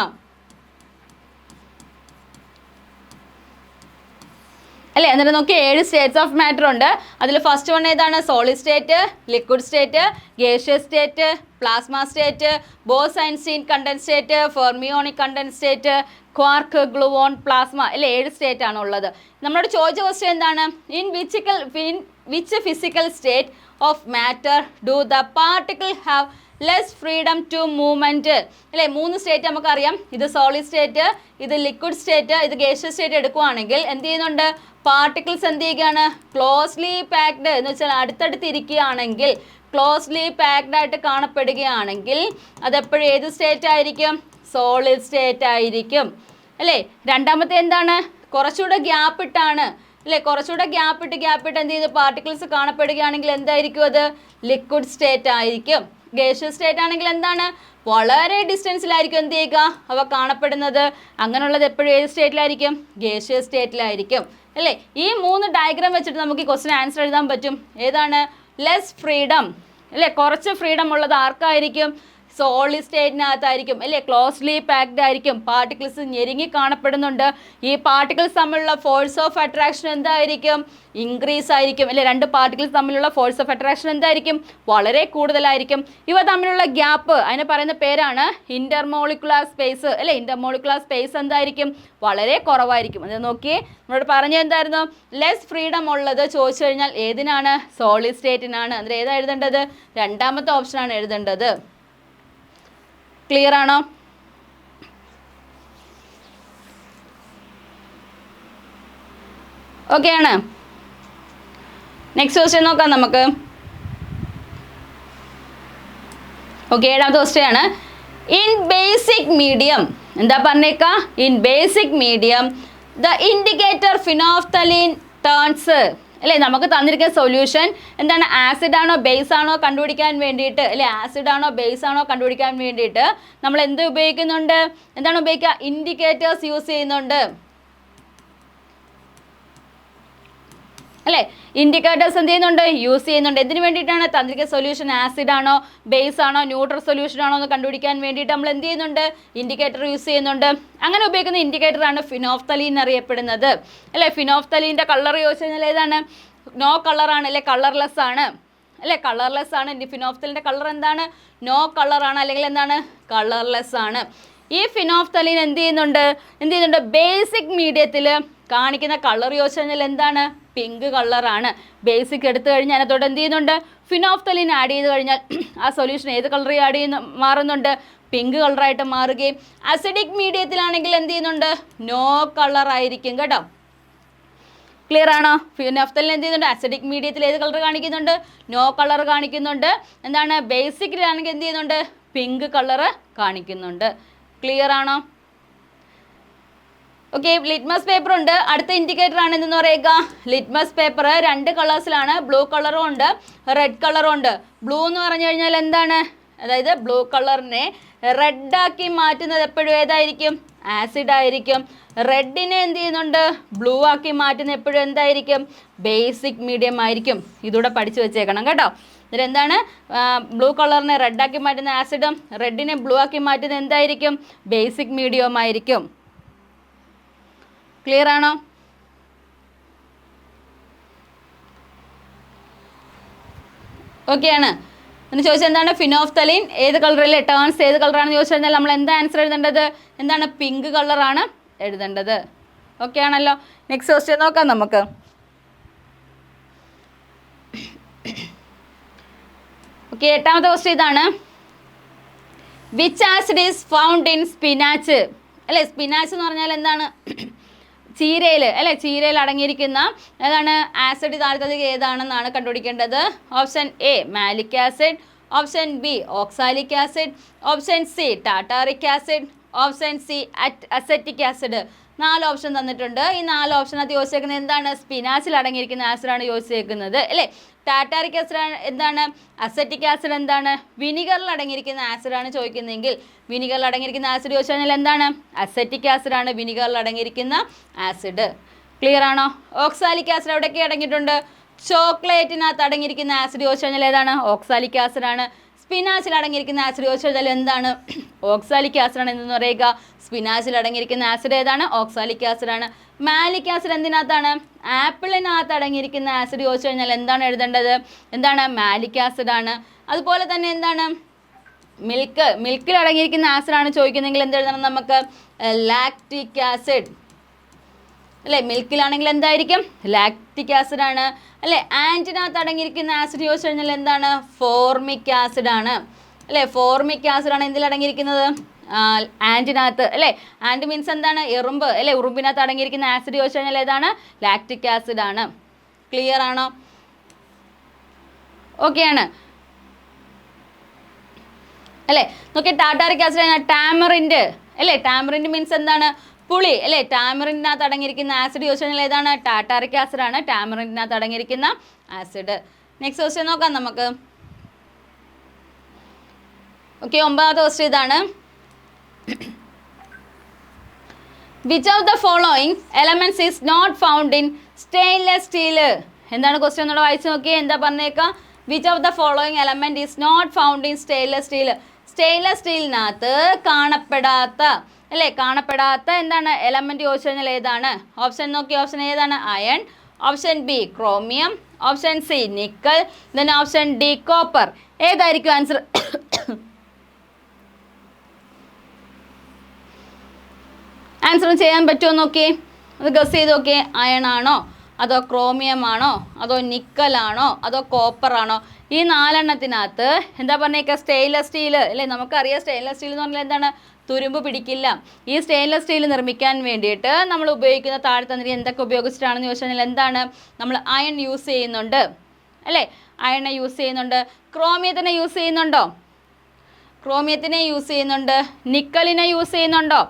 അല്ലേ? എന്നിട്ട് നോക്കി 7 സ്റ്റേറ്റ്സ് ഓഫ് മാറ്റർ ഉണ്ട്. അതിൽ ഫസ്റ്റ് വൺ ഏതാണ്? Solid state, liquid state, gaseous state, plasma state, Bose Einstein condense state, fermionic condense state, quark gluon plasma അല്ലേ? 7 സ്റ്റേറ്റ് ആണ് ഉള്ളത്. നമ്മളോട് ചോദിച്ച ക്വസ്റ്റ്യൻ എന്താണ്? In which physical state of matter do the particle have less freedom to movement അല്ലേ? 3 state നമുക്കറിയാം. ഇത് solid state, ഇത് ലിക്വിഡ് സ്റ്റേറ്റ്, ഇത് ഗേഷ്യസ് സ്റ്റേറ്റ് എടുക്കുകയാണെങ്കിൽ എന്ത് ചെയ്യുന്നുണ്ട്? പാർട്ടിക്കിൾസ് എന്ത് ചെയ്യുകയാണ്? ക്ലോസ്ലി പാക്ഡ് എന്ന് വെച്ചാൽ അടുത്തടുത്ത് ഇരിക്കുകയാണെങ്കിൽ, ക്ലോസ്ലി പാക്ഡ് ആയിട്ട് കാണപ്പെടുകയാണെങ്കിൽ അതെപ്പോഴും ഏത് സ്റ്റേറ്റ് ആയിരിക്കും? സോളിഡ് സ്റ്റേറ്റ് ആയിരിക്കും അല്ലേ? രണ്ടാമത്തെ എന്താണ്? കുറച്ചുകൂടെ ഗ്യാപ്പ് ഇട്ടാണ് അല്ലേ? കുറച്ചുകൂടെ ഗ്യാപ്പ് ഇട്ട് എന്ത് ചെയ്ത് പാർട്ടിക്കിൾസ് കാണപ്പെടുകയാണെങ്കിൽ എന്തായിരിക്കും അത്? ലിക്വിഡ് സ്റ്റേറ്റ് ആയിരിക്കും. ഗേഷ്യസ് സ്റ്റേറ്റ് ആണെങ്കിൽ എന്താണ്? വളരെ ഡിസ്റ്റൻസിലായിരിക്കും എന്ത് ചെയ്യുക അവ കാണപ്പെടുന്നത്. അങ്ങനെയുള്ളത് എപ്പോഴും ഏത് സ്റ്റേറ്റിലായിരിക്കും? ഗേഷ്യസ് സ്റ്റേറ്റിലായിരിക്കും അല്ലേ? ഈ 3 ഡയഗ്രാം വെച്ചിട്ട് നമുക്ക് ഈ ക്വസ്റ്റ്യൻ ആൻസർ എഴുതാൻ പറ്റും. ഏതാണ്? ലെസ് ഫ്രീഡം അല്ലേ? കുറച്ച് ഫ്രീഡം ഉള്ളത് ആർക്കായിരിക്കും? സോളിഡ് സ്റ്റേറ്റിനകത്തായിരിക്കും അല്ലേ? ക്ലോസ്ലി പാക്ഡ് ആയിരിക്കും. പാർട്ടിക്കിൾസ് ഞെരുങ്ങി കാണപ്പെടുന്നുണ്ട്. ഈ പാർട്ടിക്കിൾസ് തമ്മിലുള്ള ഫോഴ്സ് ഓഫ് അട്രാക്ഷൻ എന്തായിരിക്കും? ഇൻക്രീസ് ആയിരിക്കും അല്ലേ? 2 പാർട്ടിക്കിൾസ് തമ്മിലുള്ള ഫോഴ്സ് ഓഫ് അട്രാക്ഷൻ എന്തായിരിക്കും? വളരെ കൂടുതലായിരിക്കും. ഇവ തമ്മിലുള്ള ഗ്യാപ്പ് അതിന് പറയുന്ന പേരാണ് ഇന്റർമോളിക്കുലാർ സ്പേസ് അല്ലേ? ഇന്റർമോളിക്കുലാർ സ്പേസ് എന്തായിരിക്കും? വളരെ കുറവായിരിക്കും. അത് നോക്കിയേ, നമ്മളോട് പറഞ്ഞത് എന്തായിരുന്നു? ലെസ് ഫ്രീഡം ഉള്ളത് ചോദിച്ചു കഴിഞ്ഞാൽ ഏതിനാണ്? സോളിഡ് സ്റ്റേറ്റിനാണ്. അതിൽ ഏതാ എഴുതേണ്ടത്? രണ്ടാമത്തെ ഓപ്ഷനാണ് എഴുതേണ്ടത്. ക്ലിയർ ആണോ? ഓക്കെ ആണ്. നെക്സ്റ്റ് ക്വസ്റ്റ്യൻ നോക്കാം നമുക്ക്. ഓക്കെ, 7ാമത്തെ ക്വസ്റ്റ്യൻ ആണ്. ഇൻ ബേസിക് മീഡിയം എന്താ പറഞ്ഞേക്ക? In basic medium the indicator phenolphthalein turns അല്ലേ? നമുക്ക് തന്നിരിക്കുന്ന സൊല്യൂഷൻ എന്താണ്? ആസിഡ് ആണോ ബേസ് ആണോ കണ്ടുപിടിക്കാൻ വേണ്ടിയിട്ട് അല്ലേ? ആസിഡ് ആണോ ബേസ് ആണോ കണ്ടുപിടിക്കാൻ വേണ്ടിയിട്ട് നമ്മൾ എന്ത് ഉപയോഗിക്കുന്നുണ്ട്? എന്താണ് ഉപയോഗിക്കുക? ഇൻഡിക്കേറ്റേഴ്സ് യൂസ് ചെയ്യുന്നുണ്ട് അല്ലേ? ഇൻഡിക്കേറ്റേഴ്സ് എന്ത് ചെയ്യുന്നുണ്ട്? യൂസ് ചെയ്യുന്നുണ്ട്. എന്തിനു വേണ്ടിയിട്ടാണ്? തന്നിരിക്കുന്ന സൊല്യൂഷൻ ആസിഡ് ആണോ ബേസ് ആണോ ന്യൂട്രൽ സൊല്യൂഷൻ ആണോ എന്ന് കണ്ടുപിടിക്കാൻ വേണ്ടിയിട്ട് നമ്മൾ എന്ത് ചെയ്യുന്നുണ്ട്? ഇൻഡിക്കേറ്റർ യൂസ് ചെയ്യുന്നുണ്ട്. അങ്ങനെ ഉപയോഗിക്കുന്ന ഇൻഡിക്കേറ്റർ ആണ് ഫിനോഫ്തലീൻ അറിയപ്പെടുന്നത് അല്ലേ? ഫിനോഫ്തലീൻ്റെ കളർ ചോദിച്ചു കഴിഞ്ഞാൽ ഏതാണ്? നോ കളറാണ് അല്ലേ? കളർലെസ് ആണ് അല്ലേ? കളർലെസ് ആണ്. ഫിനോഫ്തലിൻ്റെ കളർ എന്താണ്? നോ കളറാണ് അല്ലെങ്കിൽ എന്താണ്? കളർലെസ് ആണ്. ഈ ഫിനോഫ്തലീൻ എന്ത് ചെയ്യുന്നുണ്ട് ബേസിക് മീഡിയത്തിൽ കാണിക്കുന്ന കളർ ചോദിച്ചു കഴിഞ്ഞാൽ എന്താണ് പിങ്ക് കളറാണ്. ബേസിക് എടുത്തു കഴിഞ്ഞാൽ അതിനകത്തോട്ട് എന്ത് ചെയ്യുന്നുണ്ട് ഫിനോഫ്തലീൻ ആഡ് ചെയ്ത് കഴിഞ്ഞാൽ ആ സൊല്യൂഷൻ ഏത് കളറിൽ ആഡ് ചെയ്യുന്ന മാറുന്നുണ്ട് പിങ്ക് കളറായിട്ട് മാറുകയും അസിഡിക് മീഡിയത്തിലാണെങ്കിൽ എന്ത് ചെയ്യുന്നുണ്ട് നോ കളർ ആയിരിക്കും കേട്ടോ. ക്ലിയർ ആണോ? ഫിനോഫ്തലീൻ എന്ത് ചെയ്യുന്നുണ്ട് അസിഡിക് മീഡിയത്തിൽ ഏത് കളർ കാണിക്കുന്നുണ്ട് നോ കളർ കാണിക്കുന്നുണ്ട്. എന്താണ് ബേസിക്കിലാണെങ്കിൽ എന്ത് ചെയ്യുന്നുണ്ട് പിങ്ക് കളർ കാണിക്കുന്നുണ്ട്. ക്ലിയർ ആണോ? ഓക്കെ, ലിറ്റ്മസ് പേപ്പർ ഉണ്ട്. അടുത്ത ഇൻഡിക്കേറ്റർ ആണ് എന്തെന്ന് പറയുക ലിറ്റ്മസ് പേപ്പർ 2 കളേഴ്സിലാണ്. ബ്ലൂ കളറും ഉണ്ട് റെഡ് കളറും ഉണ്ട്. ബ്ലൂ എന്ന് പറഞ്ഞു കഴിഞ്ഞാൽ എന്താണ് അതായത് ബ്ലൂ കളറിനെ റെഡാക്കി മാറ്റുന്നത് എപ്പോഴും ഏതായിരിക്കും ആസിഡ് ആയിരിക്കും. റെഡിനെ എന്ത് ചെയ്യുന്നുണ്ട് ബ്ലൂ ആക്കി മാറ്റുന്നത് എപ്പോഴും എന്തായിരിക്കും ബേസിക് മീഡിയം ആയിരിക്കും. ഇതൂടെ പഠിച്ചു വെച്ചേക്കണം കേട്ടോ. എന്നിട്ട് എന്താണ് ബ്ലൂ കളറിനെ റെഡാക്കി മാറ്റുന്ന ആസിഡും റെഡിനെ ബ്ലൂ ആക്കി മാറ്റുന്നത് എന്തായിരിക്കും ബേസിക് മീഡിയം ആയിരിക്കും. ക്ലിയർ ആണോ? ഓക്കെ ആണ്. എന്ന് ചോദിച്ചാൽ എന്താണ് ഫിനോഫ്തലീൻ ഏത് കളറിലെ ടേൺസ് ഏത് കളറാണെന്ന് ചോദിച്ചു കഴിഞ്ഞാൽ നമ്മൾ എന്താ ആൻസർ എഴുതേണ്ടത് എന്താണ് പിങ്ക് കളറാണ് എഴുതേണ്ടത്. ഓക്കെ ആണല്ലോ. നെക്സ്റ്റ് ക്വസ്റ്റ്യൻ നോക്കാം നമുക്ക്. ഓക്കെ, 8ാമത്തെ ക്വസ്റ്റ്യൻ ഇതാണ്. Which acid is found in spinach? അല്ലേ, സ്പിനാച്ച് എന്ന് പറഞ്ഞാൽ എന്താണ് ചീരയിൽ അല്ലേ, ചീരയിൽ അടങ്ങിയിരിക്കുന്ന ഏതാണ് ആസിഡ് താരതമ്യം ഏതാണെന്നാണ് കണ്ടുപിടിക്കേണ്ടത്. Option A malic acid, option B oxalic acid, option C tartaric acid, option C acetic acid. 4 option തന്നിട്ടുണ്ട്. ഈ 4 ഓപ്ഷനകത്ത് ചോദിച്ചേക്കുന്നത് എന്താണ് സ്പിനാച്ചിൽ അടങ്ങിയിരിക്കുന്ന ആസിഡാണ് ചോദിച്ചേക്കുന്നത് അല്ലേ. ടാറ്റാറിക് ആസിഡ് എന്താണ് അസറ്റിക് ആസിഡ് എന്താണ് വിനിഗറിൽ അടങ്ങിയിരിക്കുന്ന ആസിഡാണ് ചോദിക്കുന്നതെങ്കിൽ വിനിഗറിൽ അടങ്ങിയിരിക്കുന്ന ആസിഡ് ചോദിച്ചു കഴിഞ്ഞാൽ എന്താണ് അസറ്റിക് ആസിഡാണ് വിനിഗറിൽ അടങ്ങിയിരിക്കുന്ന ആസിഡ്. ക്ലിയർ ആണോ? ഓക്സാലിക് ആസിഡ് എവിടെയൊക്കെ അടങ്ങിയിട്ടുണ്ട് ചോക്ലേറ്റിനകത്ത് അടങ്ങിയിരിക്കുന്ന ആസിഡ് ചോദിച്ചു കഴിഞ്ഞാൽ ഏതാണ് ഓക്സാലിക് ആസിഡാണ്. സ്പിനാച്ചിൽ അടങ്ങിയിരിക്കുന്ന ആസിഡ് ചോദിച്ചു കഴിഞ്ഞാൽ എന്താണ് ഓക്സാലിക് ആസിഡാണ് എന്ന് പറയുക. സ്പിനാച്ചിൽ അടങ്ങിയിരിക്കുന്ന ആസിഡ് ഏതാണ് ഓക്സാലിക് ആസിഡാണ്. മാലിക് ആസിഡ് എന്തിനകത്താണ് ആപ്പിളിനകത്ത് അടങ്ങിയിരിക്കുന്ന ആസിഡ് ചോദിച്ചു കഴിഞ്ഞാൽ എന്താണ് എഴുതേണ്ടത് എന്താണ് മാലിക് ആസിഡാണ്. അതുപോലെ തന്നെ എന്താണ് മിൽക്കിൽ അടങ്ങിയിരിക്കുന്ന ആസിഡാണ് ചോദിക്കുന്നതെങ്കിൽ എന്ത് എഴുതണം നമുക്ക് ലാക്റ്റിക് ആസിഡ് അല്ലേ. മിൽക്കിലാണെങ്കിൽ എന്തായിരിക്കും ലാക്റ്റിക് ആസിഡാണ് അല്ലേ. ആൻറ്റിനകത്ത് അടങ്ങിയിരിക്കുന്ന ആസിഡ് ചോദിച്ചു കഴിഞ്ഞാൽ എന്താണ് ഫോർമിക് ആസിഡാണ് അല്ലേ. ഫോർമിക് ആസിഡാണ് എന്തിൽ അടങ്ങിയിരിക്കുന്നത് ആൻറ്റിനകത്ത് അല്ലേ. ആൻറ്റി മീൻസ് എന്താണ് എറുമ്പ് അല്ലേ. ഉറുമ്പിനകത്ത് അടങ്ങിയിരിക്കുന്ന ആസിഡ് ചോദിച്ചു കഴിഞ്ഞാൽ ഏതാണ് ലാക്റ്റിക് ആസിഡാണ്. ക്ലിയർ ആണോ? ഓക്കെ ആണ് അല്ലേ. നോക്കി ടാറ്റാറിക് ആസിഡ് ടാമറിൻഡ് അല്ലേ. ടാമറിൻഡ് മീൻസ് എന്താണ് പുളി അല്ലേ. ടാമറിനകത്ത് അടങ്ങിയിരിക്കുന്ന ആസിഡ് ചോദിച്ചു കഴിഞ്ഞാൽ ഏതാണ് ടാറ്റാറിക് ആസിഡാണ് ടാമറിനകത്ത് അടങ്ങിയിരിക്കുന്ന ആസിഡ്. നെക്സ്റ്റ് ക്വസ്റ്റ്യൻ നോക്കാം നമുക്ക്. ഓക്കെ, 9ാമത്തെ ക്വസ്റ്റ്യൻ ഇതാണ്. Which of the following elements is not found in stainless steel? എന്താണ് ക്വസ്റ്റ്യൻ ഒന്നുകൂടെ വായിച്ചു നോക്കിയേ. എന്താ പറഞ്ഞേക്കാം which of the following element is not found in stainless steel? Stainless സ്റ്റീലിനകത്ത് കാണപ്പെടാത്ത അല്ലേ കാണപ്പെടാത്ത എന്താണ് എലമെന്റ് ചോദിച്ചു കഴിഞ്ഞാൽ ഏതാണ്? ഓപ്ഷൻ നോക്കി. ഓപ്ഷൻ ഏതാണ് iron, option B chromium, option C nickel, then option D copper. ഏതായിരിക്കും ആൻസർ? ആൻസർ ചെയ്യാൻ പറ്റുമോ നോക്കി, അത് ഗസ് ചെയ്ത് നോക്കിയേ. അയൺ ആണോ അതോ ക്രോമിയം ആണോ അതോ നിക്കലാണോ അതോ കോപ്പർ ആണോ? ഈ 4 എന്താ പറഞ്ഞേക്കുക സ്റ്റെയിൻലെസ് സ്റ്റീൽ അല്ലേ. നമുക്കറിയാം സ്റ്റെയിൻലെസ് സ്റ്റീൽ എന്ന് പറഞ്ഞാൽ എന്താണ് തുരുമ്പ് പിടിക്കില്ല. ഈ സ്റ്റെയിൻലെസ് സ്റ്റീൽ നിർമ്മിക്കാൻ വേണ്ടിയിട്ട് നമ്മൾ ഉപയോഗിക്കുന്ന താഴെ തന്നിരി എന്തൊക്കെ ഉപയോഗിച്ചിട്ടാണെന്ന് ചോദിച്ചു കഴിഞ്ഞാൽ എന്താണ് നമ്മൾ അയൺ യൂസ് ചെയ്യുന്നുണ്ട് അല്ലേ. അയണെ യൂസ് ചെയ്യുന്നുണ്ട്. ക്രോമിയത്തിനെ യൂസ് ചെയ്യുന്നുണ്ടോ? ക്രോമിയത്തിനെ യൂസ് ചെയ്യുന്നുണ്ട്. നിക്കലിനെ യൂസ് ചെയ്യുന്നുണ്ടോ?